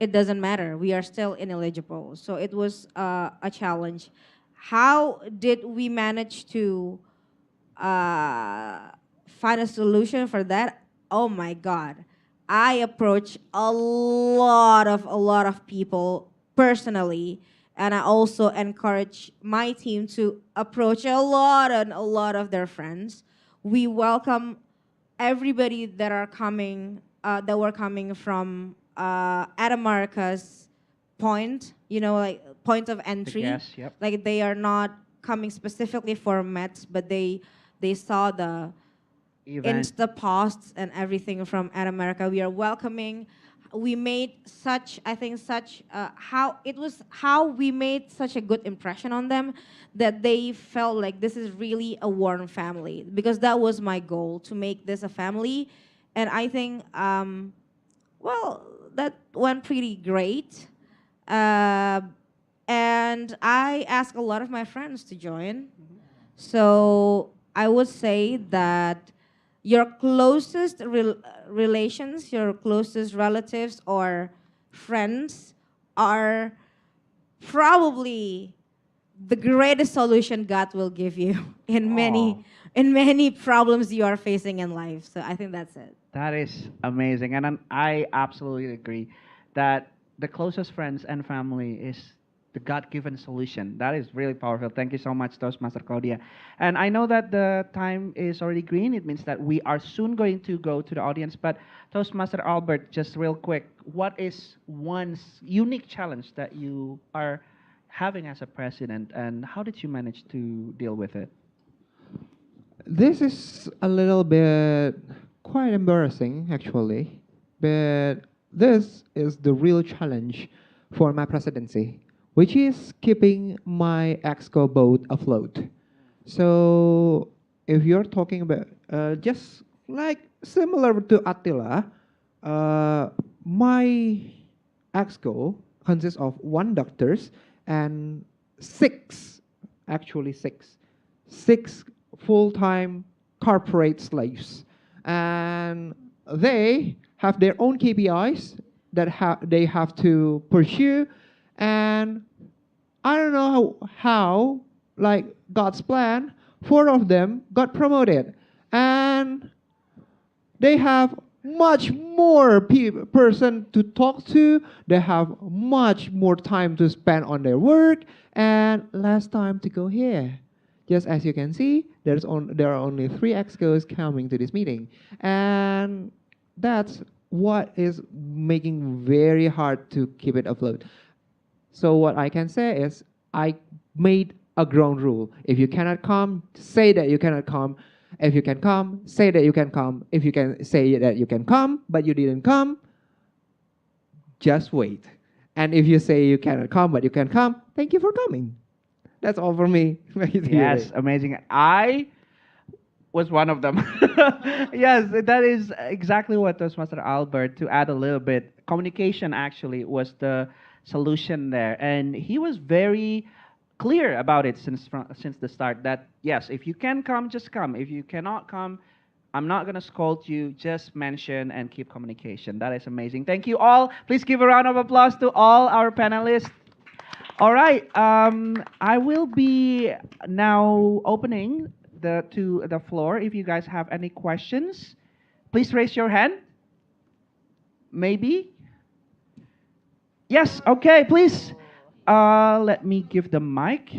it doesn't matter. We are still ineligible. So it was a challenge. How did we manage to find a solution for that? Oh my God. I approached a lot of people personally, And I also encourage my team to approach a lot of their friends. We welcome everybody that are coming, that were coming from at America's point, like point of entry. guests, yep. Like they are not coming specifically for Mets, but they saw the Event. Insta posts and everything from at America. We are welcoming. We made such, I think, how we made such a good impression on them that they felt like this is really a warm family, because that was my goal, to make this a family. And I think, well, that went pretty great. And I asked a lot of my friends to join. So I would say that your closest relations, your closest relatives or friends are probably the greatest solution God will give you in many problems you are facing in life. So I think that's it. That is amazing. And I absolutely agree that the closest friends and family is the God-given solution. That is really powerful. Thank you so much, Toastmaster Claudia. And I know that the time is already green. It means that we are soon going to go to the audience. But Toastmaster Albert, just real quick, what is one unique challenge that you are having as a president, and how did you manage to deal with it? This is a little bit quite embarrassing, actually, but this is the real challenge for my presidency, which is keeping my exco boat afloat. So, if you're talking about just like similar to Attila, my exco consists of one doctors and actually six full-time corporate slaves, and they have their own KPIs that they have to pursue, and I don't know how like God's plan, 4 of them got promoted, and they have much more person to talk to. They have much more time to spend on their work and less time to go here. Just as you can see, there are only 3 excos coming to this meeting, and that's what is making very hard to keep it afloat. So what I can say is I made a ground rule. If you cannot come, say that you cannot come. If you can come, say that you can come. If you can say that you can come, but you didn't come, just wait. And if you say you cannot come, but you can come, thank you for coming. That's all for me. Yes, amazing. I was one of them. Yes, that is exactly what Toastmaster Albert, to add a little bit, communication actually was the solution there. And he was very clear about it since the start that, yes, if you can come, just come. If you cannot come, I'm not going to scold you. Just mention and keep communication. That is amazing. Thank you all. Please give a round of applause to all our panelists. All right. I will be now opening the floor. If you guys have any questions, please raise your hand. Maybe. Yes. Okay. Please. Let me give the mic.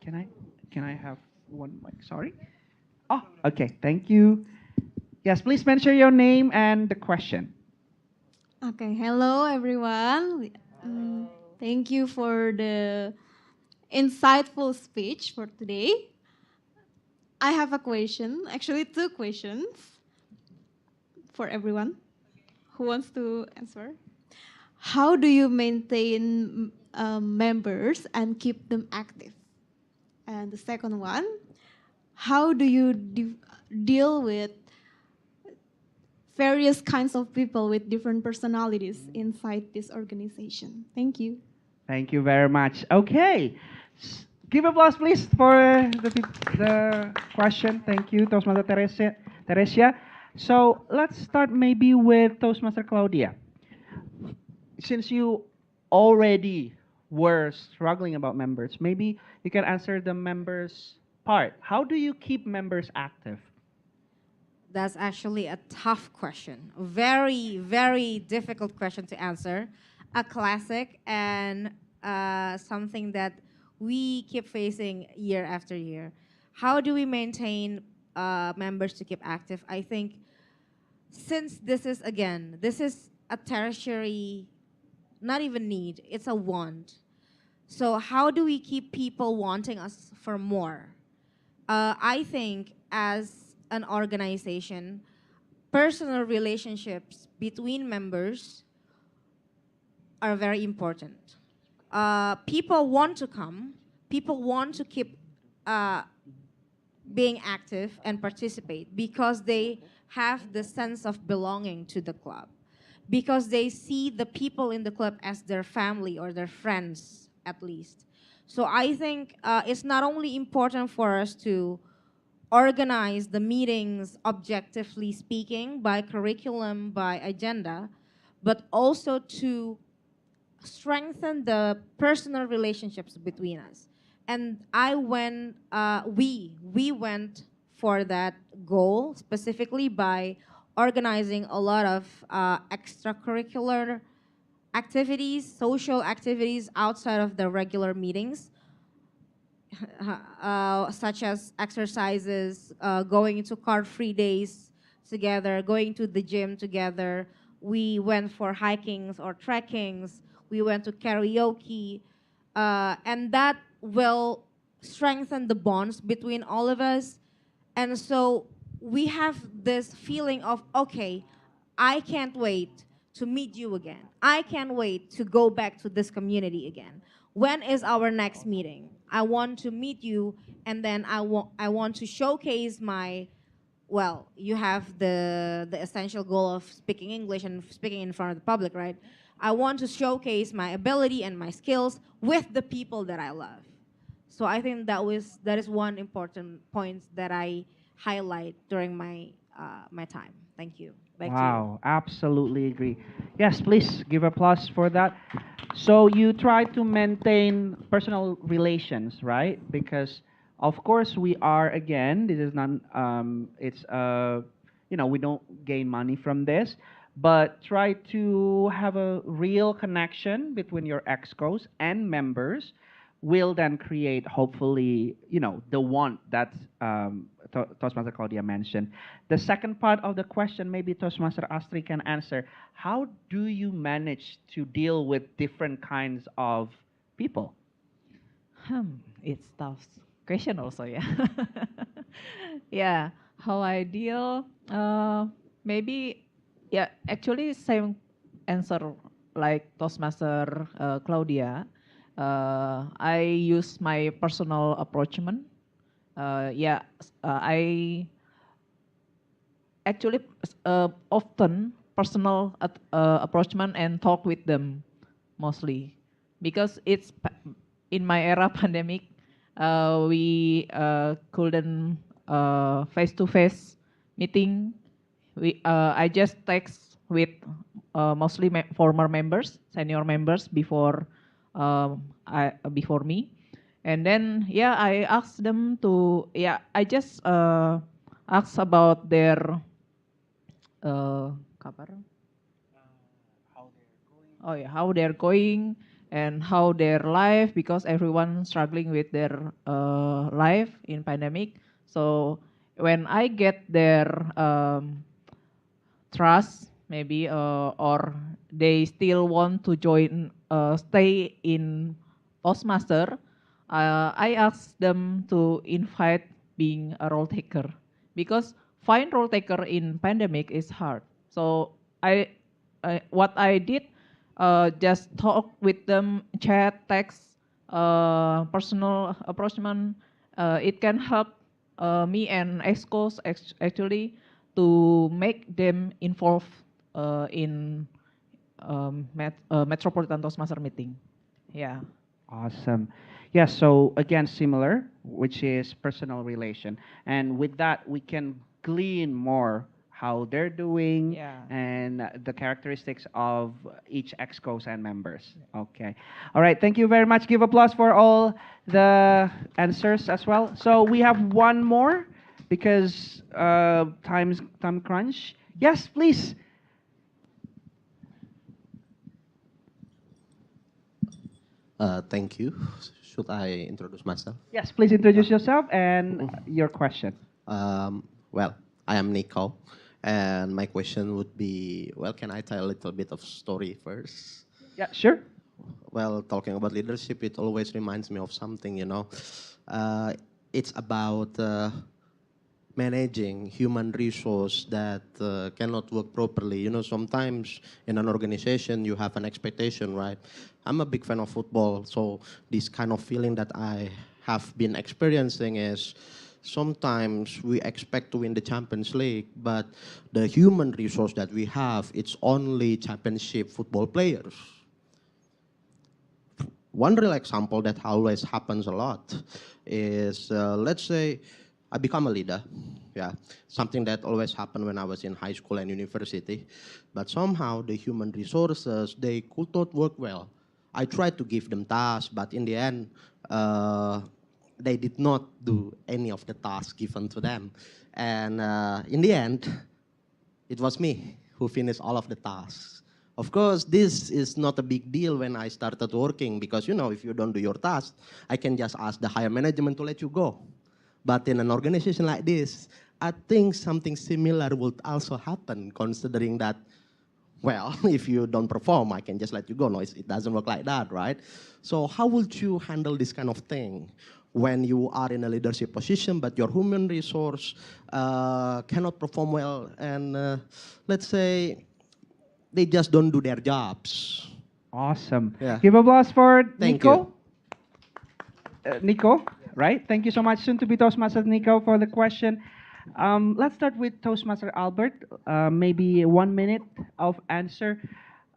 Can I have one mic? Sorry. Oh, okay. Thank you. Yes. Please mention your name and the question. Okay, hello everyone. Thank you for the insightful speech for today. I have a question, actually 2 questions for everyone who wants to answer. How do you maintain members and keep them active? And the second one, how do you deal with various kinds of people with different personalities inside this organization? Thank you. Thank you very much. Okay. Give applause, please, for the question. Thank you, Toastmaster Teresia. So let's start maybe with Toastmaster Claudia. Since you already were struggling about members, maybe you can answer the members part. How do you keep members active? That's actually a tough question. Very, very difficult question to answer. A classic, and something that we keep facing year after year. How do we maintain members to keep active? I think since this is a tertiary, not even need, it's a want. So how do we keep people wanting us for more? I think as an organization, personal relationships between members are very important. People want to come, people want to keep being active and participate because they have the sense of belonging to the club, because they see the people in the club as their family or their friends at least. So I think it's not only important for us to organize the meetings objectively speaking by curriculum, by agenda, but also to strengthen the personal relationships between us. And we went for that goal specifically by organizing a lot of extracurricular activities, social activities outside of the regular meetings, such as exercises, going to car-free days together, going to the gym together. We went for hikings or trekkings. We went to karaoke. And that will strengthen the bonds between all of us. And so we have this feeling of, okay, I can't wait to meet you again. I can't wait to go back to this community again. When is our next meeting? I want to meet you, and then I want to showcase my, well, you have the essential goal of speaking English and speaking in front of the public, right? I want to showcase my ability and my skills with the people that I love. So I think that is one important point that I highlight during my my time. Thank you. Back to you. Wow, absolutely agree. Yes, please give applause for that. So you try to maintain personal relations, right? Because of course we are, again, this is not it's we don't gain money from this, but try to have a real connection between your excos and members will then create, hopefully, the want that Toastmaster Claudia mentioned. The second part of the question, maybe Toastmaster Astri can answer. How do you manage to deal with different kinds of people? It's tough question also, yeah. Yeah, how I deal, maybe, yeah, actually same answer like Toastmaster Claudia. I use my personal approachment. I actually often personal approachment and talk with them mostly because it's in my era pandemic. We couldn't face-to-face meeting. I just text with mostly former members, senior members before before me, and then I asked them to I just ask about their kabar. How they're going and how their life, because everyone struggling with their life in pandemic. So when I get their trust, maybe, or they still want to join, stay in Toastmaster, I ask them to invite being a role taker, because find role taker in pandemic is hard. So what I did, just talk with them, chat, text, personal approachment. It can help me and EXCOs actually to make them involved in Metropolitan Toastmaster meeting. Yeah. Awesome. Yes, so again, similar, which is personal relation. And with that, we can glean more how they're doing and the characteristics of each excos and members. Okay. All right, thank you very much. Give applause for all the answers as well. So we have one more because time crunch. Yes, please. Thank you. Should I introduce myself? Yes, please introduce yourself and your question. Well, I am Nico, and my question would be, well, can I tell a little bit of story first? Yeah, sure. Well, talking about leadership, it always reminds me of something, you know. It's about managing human resource that cannot work properly. You know, sometimes in an organization you have an expectation, right? I'm a big fan of football, so this kind of feeling that I have been experiencing is sometimes we expect to win the Champions League, but the human resource that we have, it's only championship football players. One real example that always happens a lot is, let's say, I become a leader. Yeah, something that always happened when I was in high school and university. But somehow the human resources, they could not work well. I tried to give them tasks, but in the end, they did not do any of the tasks given to them. And in the end, it was me who finished all of the tasks. Of course, this is not a big deal when I started working because, you know, if you don't do your task, I can just ask the higher management to let you go. But in an organization like this, I think something similar would also happen, considering that, well, if you don't perform, I can just let you go. No, it doesn't work like that, right? So how would you handle this kind of thing when you are in a leadership position, but your human resource cannot perform well, and let's say they just don't do their jobs? Awesome. Yeah. Give applause for Thank Nico. Nico, right? Thank you so much, soon to be Toastmaster Nico, for the question. Let's start with Toastmaster Albert. Maybe 1 minute of answer.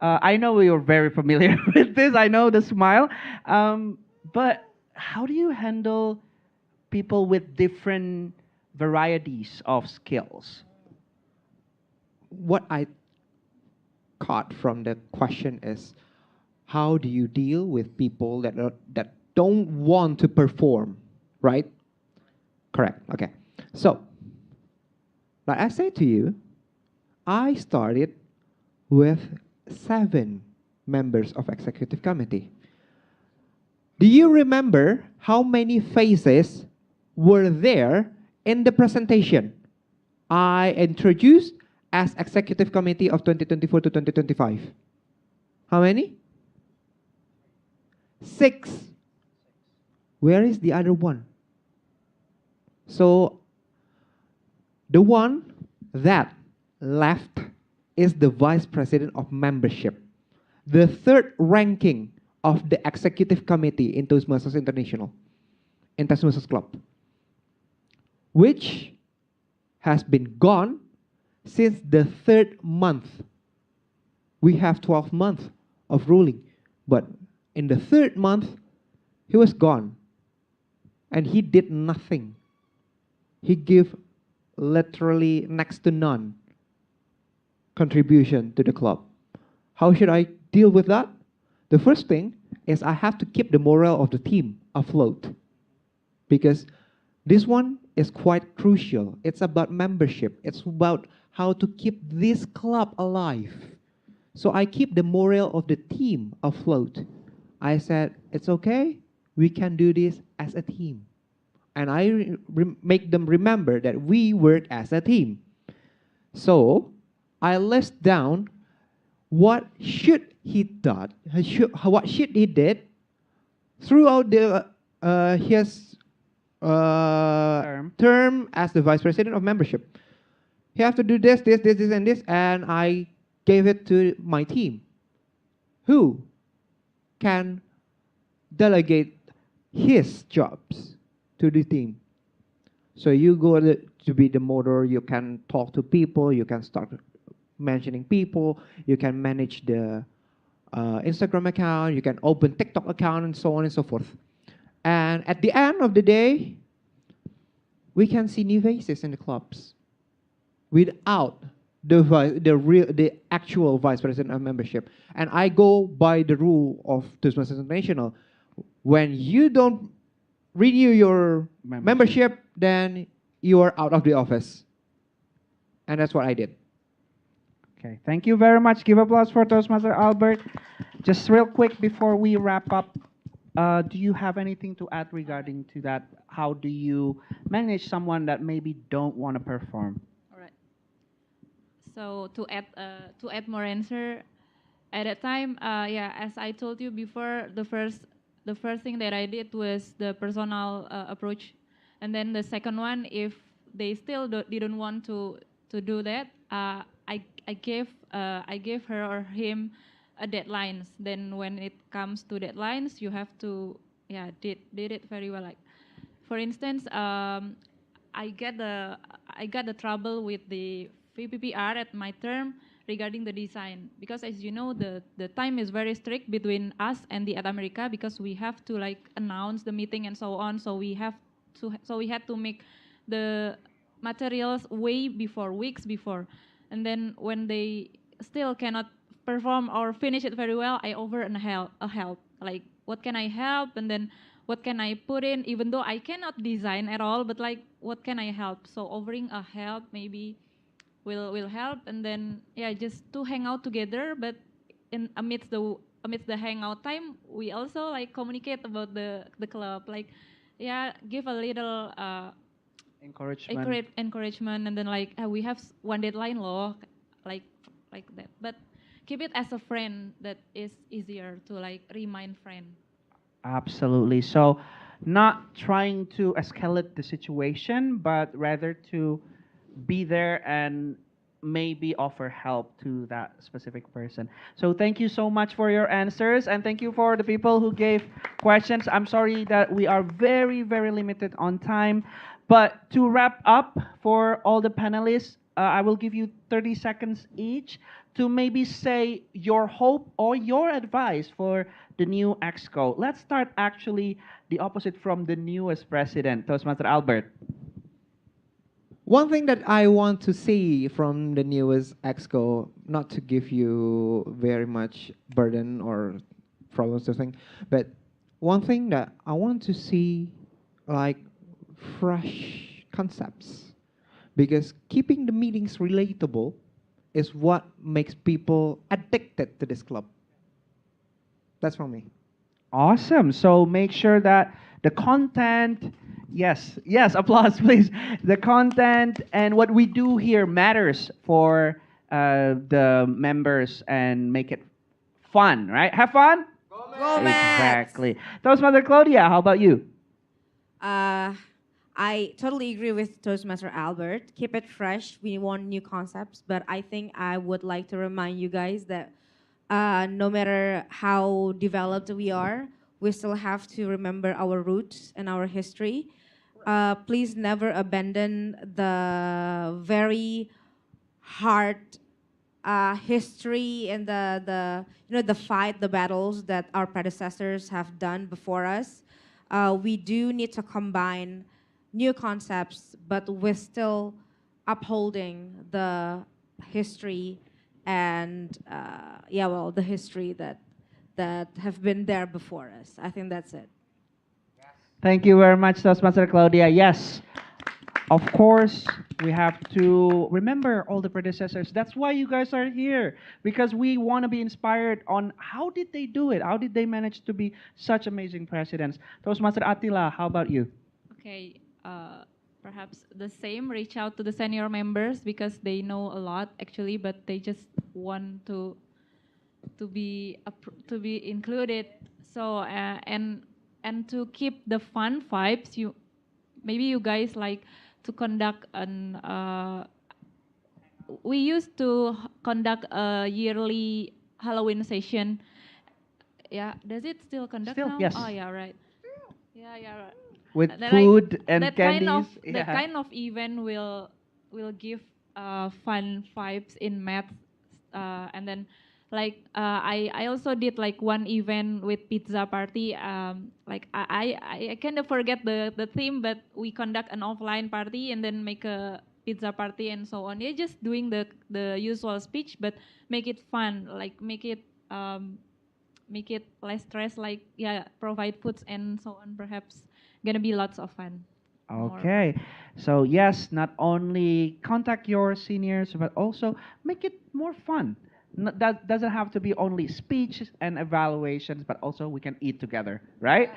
I know you're very familiar with this. I know the smile. But how do you handle people with different varieties of skills? What I caught from the question is, how do you deal with people that don't want to perform, right? Correct. Okay. So, like I said to you, I started with 7 members of executive committee. Do you remember how many faces were there in the presentation I introduced as executive committee of 2024 to 2025? How many? 6. Where is the other one? So the one that left is the vice president of membership, the 3rd ranking of the executive committee in Toastmasters International, in Toastmasters Club, which has been gone since the 3rd month. We have 12 months of ruling, but in the 3rd month, he was gone, and he did nothing. He gave literally next to none contribution to the club. How should I deal with that? The first thing is I have to keep the morale of the team afloat, because this one is quite crucial. It's about membership. It's about how to keep this club alive. So I keep the morale of the team afloat. I said, it's okay, we can do this as a team. And I make them remember that we work as a team. So I list down what should he done, what should he did throughout his term as the vice president of membership. He have to do this, this, this, this, and this, and I gave it to my team, who can delegate his jobs to the team. So you go to be the motor, you can talk to people, you can start mentioning people, you can manage the Instagram account, you can open TikTok account, and so on and so forth. And at the end of the day, we can see new faces in the clubs without the actual vice president of membership. And I go by the rule of Toastmasters International. When you don't renew your membership, then you are out of the office. And that's what I did. Okay, thank you very much. Give applause for Toastmaster Albert. Just real quick before we wrap up, Do you have anything to add regarding to that? How do you manage someone that maybe don't want to perform? All right. So to add more answer, at that time, yeah, as I told you before, the first thing that I did was the personal approach, and then the second one, if they still didn't want to do that, I gave her or him a deadlines. Then when it comes to deadlines, you have to did it very well. Like for instance, I got the trouble with the VPPR at my term regarding the design, because as you know the time is very strict between us and the at America, because we have to like announce the meeting and so on, so we had to make the materials way before, weeks before, and then when they still cannot perform or finish it very well, I offer a help, like what can I help, and then what can I put in, even though I cannot design at all, but like what can I help, so offering a help maybe will help. And then yeah, just to hang out together, but in amidst the hangout time, we also like communicate about the club, like yeah, give a little Encouragement. encouragement, and then like we have one deadline law, like like that, but keep it as a friend, that is easier to like remind friend. Absolutely. So, not trying to escalate the situation, but rather to be there and maybe offer help to that specific person. So, thank you so much for your answers, and thank you for the people who gave questions. I'm sorry that we are very, very limited on time. But to wrap up, for all the panelists, I will give you 30 seconds each to maybe say your hope or your advice for the new EXCO. Let's start actually the opposite from the newest president, Toastmaster Albert. One thing that I want to see from the newest EXCO, not to give you very much burden or problems to think, but one thing that I want to see, like fresh concepts, because keeping the meetings relatable is what makes people addicted to this club. That's from me. Awesome. So make sure that the content, yes, applause, please. The content and what we do here matters for the members and make it fun, right? Have fun? Go Exactly. Toastmaster Claudia, how about you? I totally agree with Toastmaster Albert. Keep it fresh. We want new concepts, but I think I would like to remind you guys that no matter how developed we are, we still have to remember our roots and our history. Please never abandon the very hard history and the fight, the battles that our predecessors have done before us. We do need to combine new concepts, but we're still upholding the history and the history that have been there before us. I think that's it. Thank you very much, Toastmaster Claudia. Yes, of course, we have to remember all the predecessors. That's why you guys are here, because we want to be inspired on how did they do it? How did they manage to be such amazing presidents? Toastmaster Attila, how about you? Okay, perhaps the same. Reach out to the senior members because they know a lot actually, but they just want to be included. So and to keep the fun vibes, maybe you guys like to conduct an. We used to conduct a yearly Halloween session. Yeah, does it still conduct Still, now? yes. Oh yeah, right. Yeah, right. With That, food and that candies. that kind of event will give fun vibes in math, and then like I also did like one event with pizza party. Like I kind of forget the theme, but we conduct an offline party and then make a pizza party and so on. Yeah, just doing the usual speech, but make it fun. Like make it less stress. Like yeah, provide foods and so on. Perhaps gonna be lots of fun. More Okay. So yes, not only contact your seniors, but also make it more fun. That doesn't have to be only speech and evaluations, but also we can eat together, right?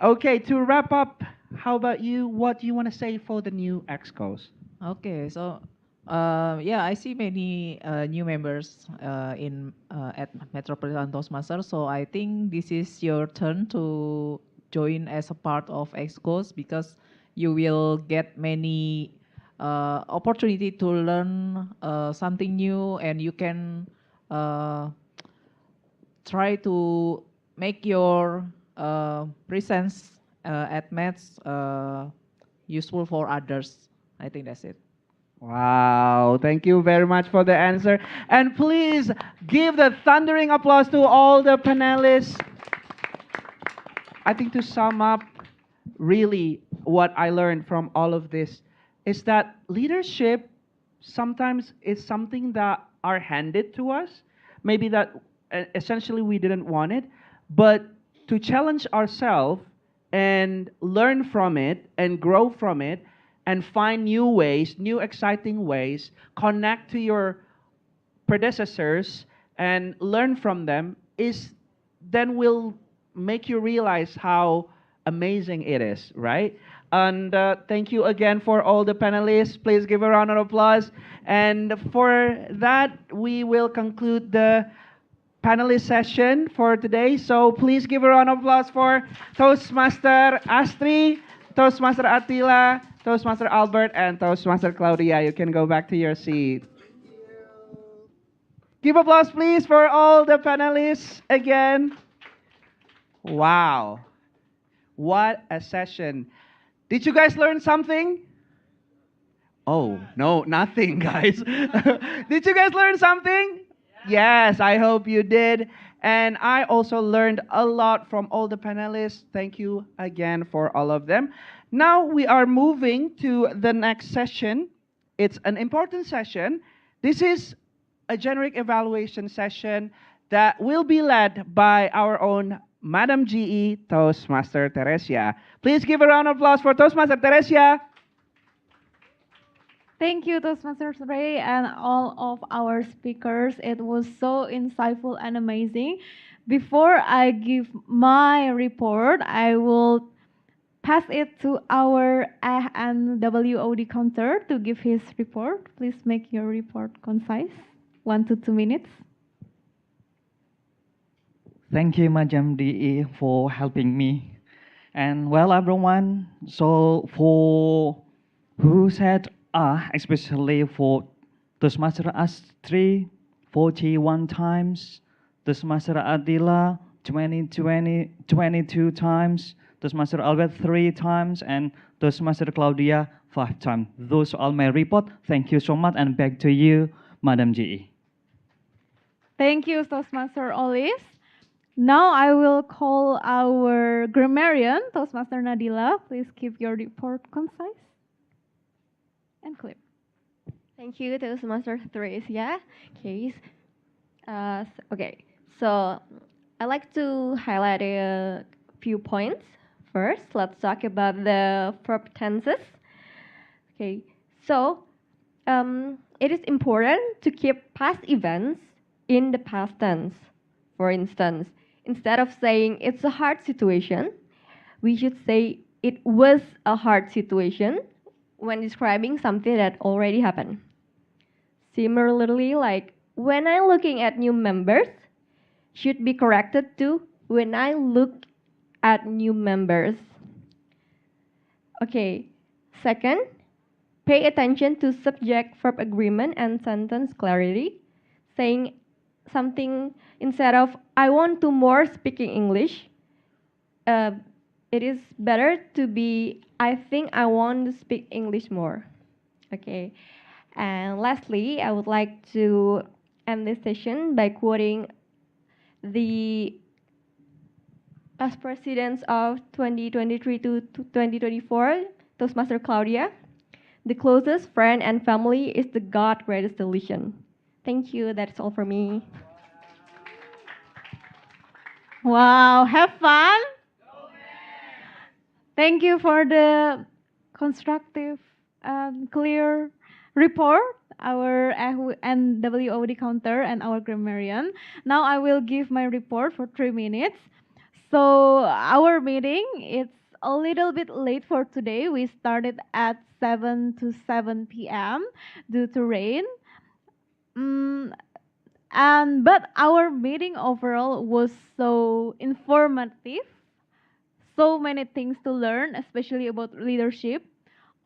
Okay, to wrap up, how about you? What do you want to say for the new excos? Okay, so yeah, I see many new members in at Metropolitan Toastmasters. So I think this is your turn to join as a part of Excos because you will get many opportunity to learn something new, and you can uh, try to make your presence at Mets useful for others. I think that's it. Wow, thank you very much for the answer. And please give the thundering applause to all the panelists. I think to sum up, really what I learned from all of this is that leadership sometimes is something that are handed to us. Maybe that essentially we didn't want it, but to challenge ourselves and learn from it and grow from it and find new ways, new exciting ways, connect to your predecessors and learn from them is then will make you realize how amazing it is, right? And thank you again for all the panelists. Please give a round of applause. And for that, we will conclude the panelist session for today. So please give a round of applause for Toastmaster Astri, Toastmaster Attila, Toastmaster Albert, and Toastmaster Claudia. You can go back to your seat. Give applause, please, for all the panelists again. Wow. What a session. Did you guys learn something? Oh, no, nothing, guys. Did you guys learn something? Yes, I hope you did. And I also learned a lot from all the panelists. Thank you again for all of them. Now we are moving to the next session. It's an important session. This is a generic evaluation session that will be led by our own Madam GE Toastmaster Teresia. Please give a round of applause for Toastmaster Teresia. Thank you, Toastmasters Ray, and all of our speakers. It was so insightful and amazing. Before I give my report, I will pass it to our and WOD counter to give his report. Please make your report concise, 1 to 2 minutes. Thank you, Madam DE, for helping me. And well, everyone, so for who said especially for Toastmaster Astri 41 times, Toastmaster Adila 22 times, Toastmaster Albert 3 times, and Toastmaster Claudia 5 times. Those are all my report. Thank you so much, and back to you, Madam GE. Thank you, Toastmaster Olis. Now I will call our grammarian, Toastmaster Nadila. Please keep your report concise and clear. Thank you, Toastmaster Theresia. Okay, so I'd like to highlight a few points. First, let's talk about the verb tenses. Okay, so it is important to keep past events in the past tense. For instance, instead of saying it's a hard situation, we should say it was a hard situation when describing something that already happened. Similarly, like when I'm looking at new members, should be corrected to when I look at new members. Okay, second, pay attention to subject-verb agreement and sentence clarity. Saying something instead of I want to more speaking English, it is better to be I think I want to speak English more. Okay, and lastly, I would like to end this session by quoting the past presidents of 2023 to 2024, Toastmaster Claudia. The closest friend and family is the God greatest delusion. Thank you. That's all for me. Wow, have fun. Thank you for the constructive and clear report, our NWOD counter, and our grammarian. Now I will give my report for 3 minutes. So our meeting, it's a little bit late for today. We started at 7 to 7 p.m. due to rain. Mm, but our meeting overall was so informative, so many things to learn, especially about leadership.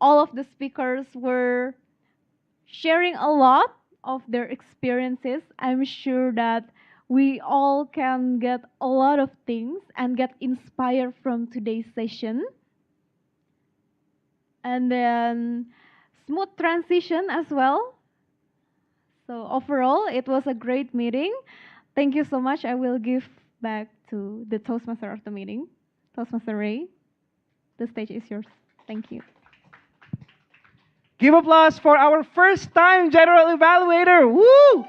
All of the speakers were sharing a lot of their experiences. I'm sure that we all can get a lot of things and get inspired from today's session. And then smooth transition as well. So overall, it was a great meeting. Thank you so much. I will give back to the Toastmaster of the meeting, Toastmaster Ray. The stage is yours. Thank you. Give applause for our first time general evaluator. Woo!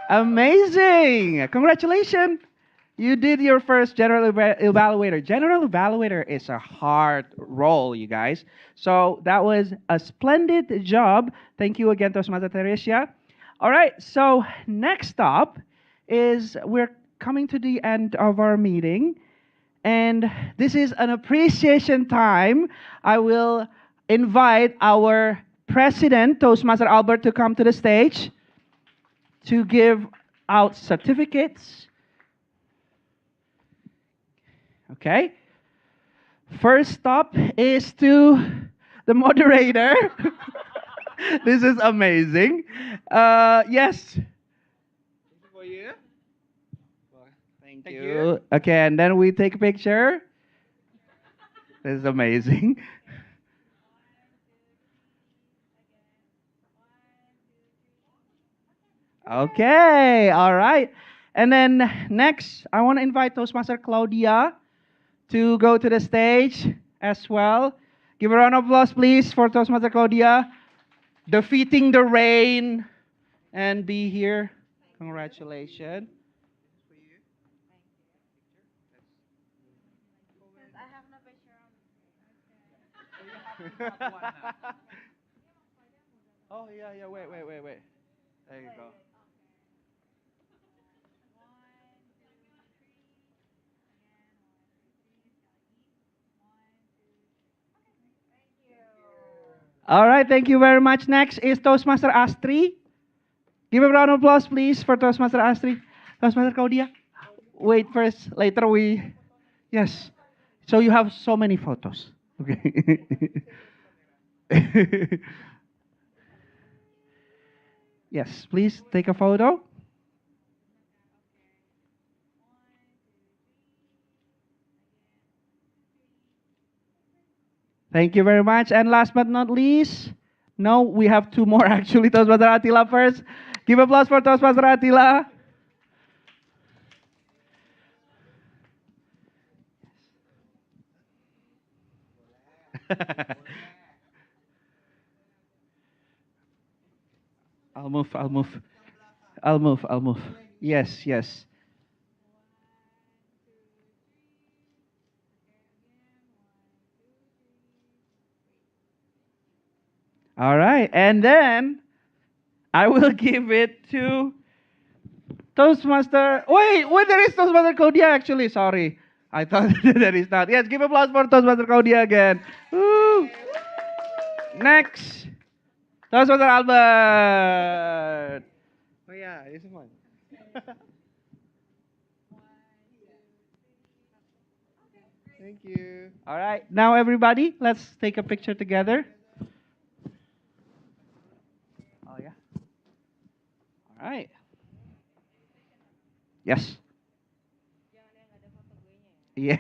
Amazing. Congratulations. You did your first general evaluator. General evaluator is a hard role, you guys. So that was a splendid job. Thank you again, Toastmaster Teresia. All right, so next up is we're coming to the end of our meeting. And this is an appreciation time. I will invite our president, Toastmaster Albert, to come to the stage to give out certificates. Okay. First stop is to the moderator. This is amazing. Yes. For you. Thank you. Okay, and then we take a picture. This is amazing. Okay, all right. And then next, I want to invite Toastmaster Claudia to go to the stage as well. Give a round of applause, please, for Toastmaster Claudia. Defeating the rain and be here. Congratulations. Oh, yeah, wait. There you go. All right, thank you very much. Next is Toastmaster Astri. Give a round of applause, please, for Toastmaster Astri. Toastmaster Claudia. Wait first, later we... Yes. So you have so many photos. Okay. Yes, please take a photo. Thank you very much. And last but not least, no, we have two more actually. Toastmaster Attila first. Give applause for Toastmaster Attila. I'll move. Yes. All right, and then I will give it to Toastmaster. Wait, there is Toastmaster Claudia actually. Sorry, I thought there is not. Yes, give applause for Toastmaster Claudia again. Woo. Next, Toastmaster Albert. Oh yeah, this one. Thank you. All right, now everybody, let's take a picture together. Oh yeah. All right. Yes. Yeah.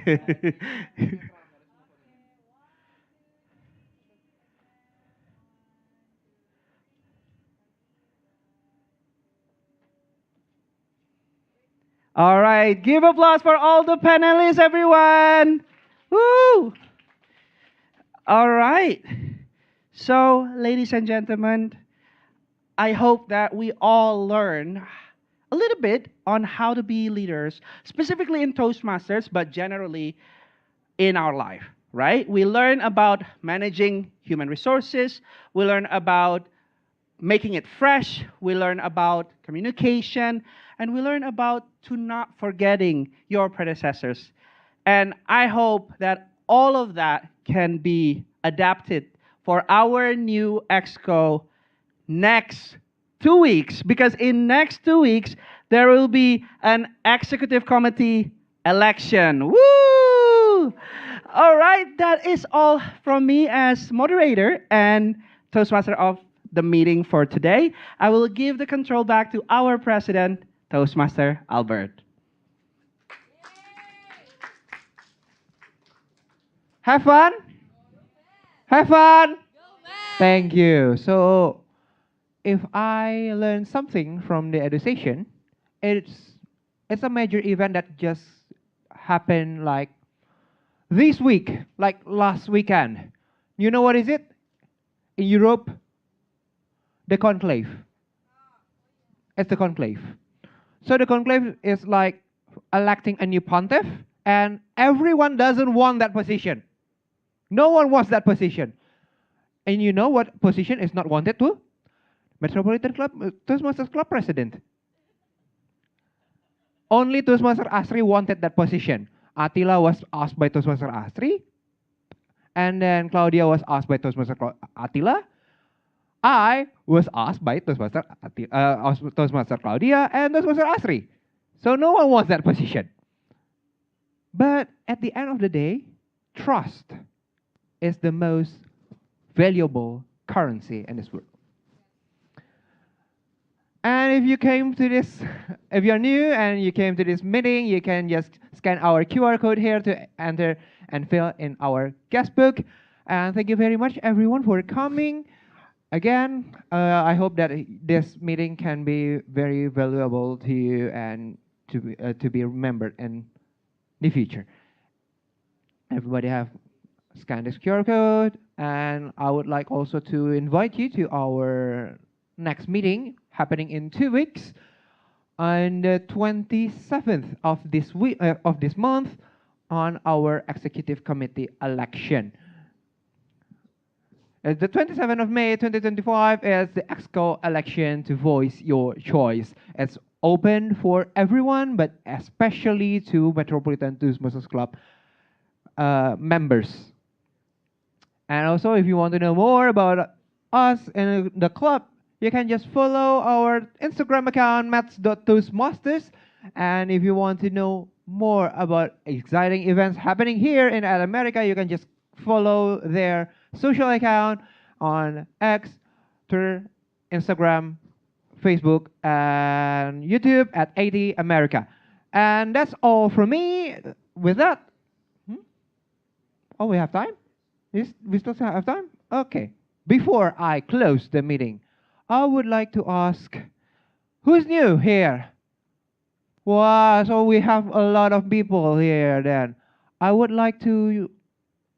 All right. Give applause for all the panelists, everyone. Woo! All right. So, ladies and gentlemen, I hope that we all learn a little bit on how to be leaders, specifically in Toastmasters, but generally in our life, right? We learn about managing human resources. We learn about making it fresh. We learn about communication, and we learn about to not forgetting your predecessors. And I hope that all of that can be adapted for our new exco next 2 weeks, because in next 2 weeks there will be an executive committee election. Woo! All right, that is all from me as moderator and Toastmaster of the meeting for today. I will give the control back to our president, Toastmaster Albert. Have fun. Have fun. Thank you. So, if I learn something from the Edusession, it's a major event that just happened like this week, like last weekend. You know what is it? In Europe, the conclave. It's the conclave. So the conclave is like electing a new pontiff, and everyone doesn't want that position. No one wants that position. And you know what position is not wanted too? Metropolitan Club, Toastmasters Club president. Only Toastmaster Asri wanted that position. Attila was asked by Toastmaster Asri, and then Claudia was asked by Toastmaster Attila. I was asked by Toastmaster Claudia and Toastmaster Asri. So no one wants that position. But at the end of the day, trust is the most valuable currency in this world. And if you came to this, if you're new and you came to this meeting, you can just scan our QR code here to enter and fill in our guest book. And thank you very much, everyone, for coming. Again, I hope that this meeting can be very valuable to you and to be remembered in the future. Everybody have scanned this QR code, and I would like also to invite you to our next meeting happening in 2 weeks on the 27th of this week of this month on our executive committee election. The 27th of May 2025 is the EXCO election to voice your choice. It's open for everyone, but especially to Metropolitan Toastmasters Club members. And also, if you want to know more about us and the club, you can just follow our Instagram account, mats.toastmasters. And if you want to know more about exciting events happening here in America, you can just follow their social account on X, Twitter, Instagram, Facebook, and YouTube at 80 America. And that's all from me. With that, oh, we have time? We still have time? Okay. Before I close the meeting, I would like to ask, who's new here? Wow, so we have a lot of people here then. I would like to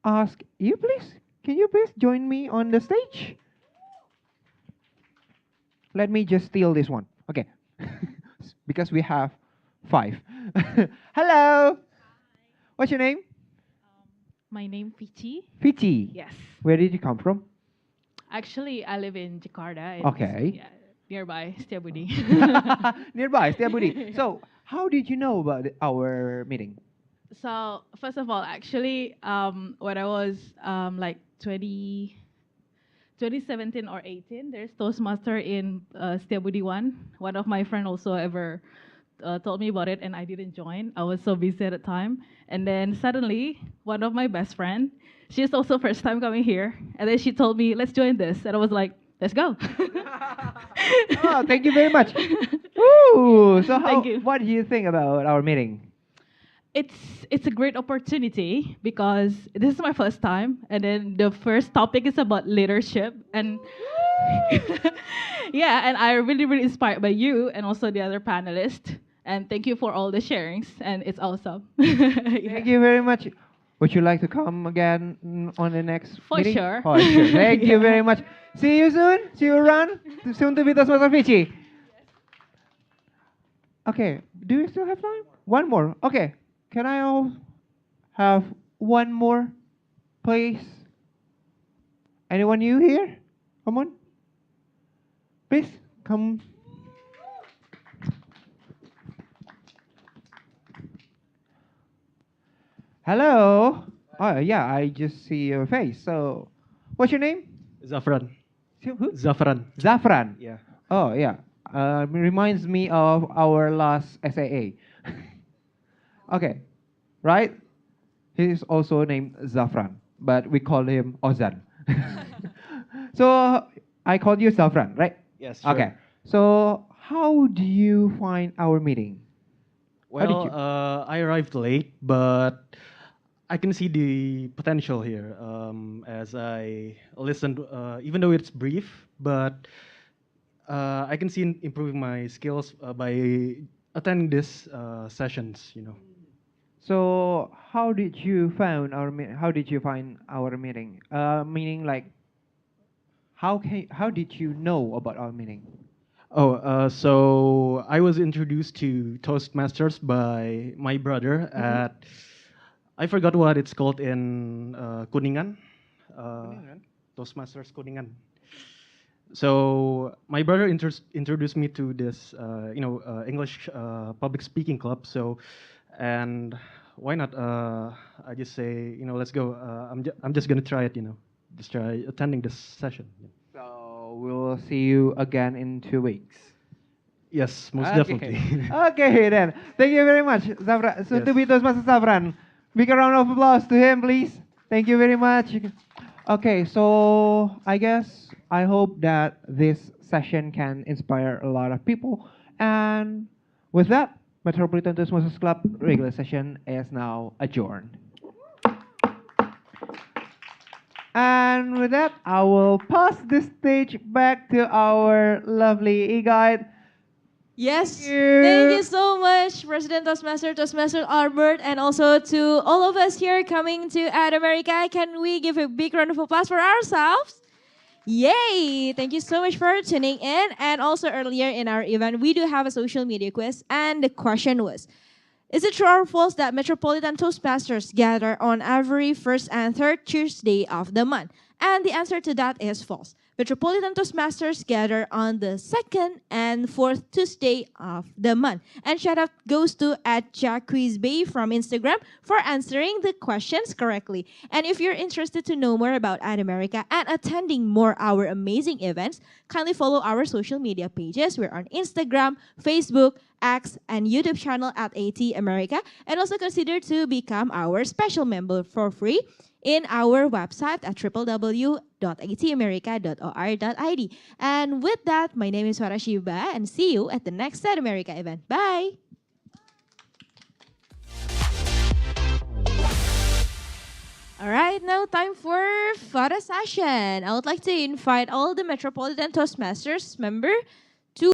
ask you, please. Can you please join me on the stage? Let me just steal this one. Okay. Because we have 5. Hello. What's your name? My name Vici. Vici. Yes. Where did you come from? Actually, I live in Jakarta. It's, Okay. yeah, nearby Setiabudi. Nearby, Setiabudi. So, how did you know about our meeting? So first of all, actually, when I was like 2017 or 18, there's Toastmaster in Setiabudi 1. One of my friend also ever told me about it, and I didn't join. I was so busy at the time. And then suddenly, one of my best friend, she's also first time coming here, and then she told me, let's join this. And I was like, let's go. Oh, thank you very much. Ooh, so Thank you. what do you think about our meeting? It's a great opportunity because this is my first time, and then the first topic is about leadership, and yeah, and I really inspired by you and also the other panelists, and thank you for all the sharings, and it's awesome. Thank you very much. Would you like to come again on the next For meeting? sure. For sure. Thank you very much. See you soon. See you around. Soon to be Toastmaster Vici. Okay. Do we still have time? One more. Okay. Can I all have one more, please? Anyone new here? Come on. Please come. Hello. Oh yeah, I just see your face. So, what's your name? Zafran. Who? Zafran. Zafran. Yeah. Oh yeah. Reminds me of our last SAA. Okay, right? He's also named Zafran, but we call him Ozan. So I called you Zafran, right? Yes. Sure. Okay. So how do you find our meeting? How did Well, you? I arrived late, but I can see the potential here as I listened, even though it's brief, but I can see improving my skills by attending these sessions. So how did you find our how did you find our meeting? Meaning like how did you know about our meeting? Oh, so I was introduced to Toastmasters by my brother at, I forgot what it's called in Kuningan. Toastmasters Kuningan. So my brother introduced me to this, English public speaking club. So, and why not? I just say, let's go. I'm just gonna try it. Just try attending this session. So we'll see you again in 2 weeks. Yes, most Okay. definitely. Okay then. Thank you very much, Zafran. So to be Toastmaster Zafran. Big round of applause to him, please. Thank you very much. Okay, so I hope that this session can inspire a lot of people. And with that, Metropolitan Toastmasters Club regular session is now adjourned. And with that, I will pass the stage back to our lovely e-guide. Yes. Thank you. Thank you so much, President Toastmaster Albert, and also to all of us here coming to Ad America. Can we give a big round of applause for ourselves? Yay! Thank you so much for tuning in. And also earlier in our event, we do have a social media quiz. And the question was, is it true or false that Metropolitan Toastmasters gather on every first and third Tuesday of the month? And the answer to that is false. Metropolitan Toastmasters gather on the second and fourth Tuesday of the month. And shout out goes to @JackQuizBay from Instagram for answering the questions correctly. And if you're interested to know more about Ad America and attending more our amazing events, kindly follow our social media pages. We're on Instagram, Facebook, X, and YouTube channel at AT America. And also consider to become our special member for free in our website at www.atamerica.or.id. And with that, my name is Warashiba, and see you at the next Ad America event. Bye! All right, now time for photo session. I would like to invite all the Metropolitan Toastmasters member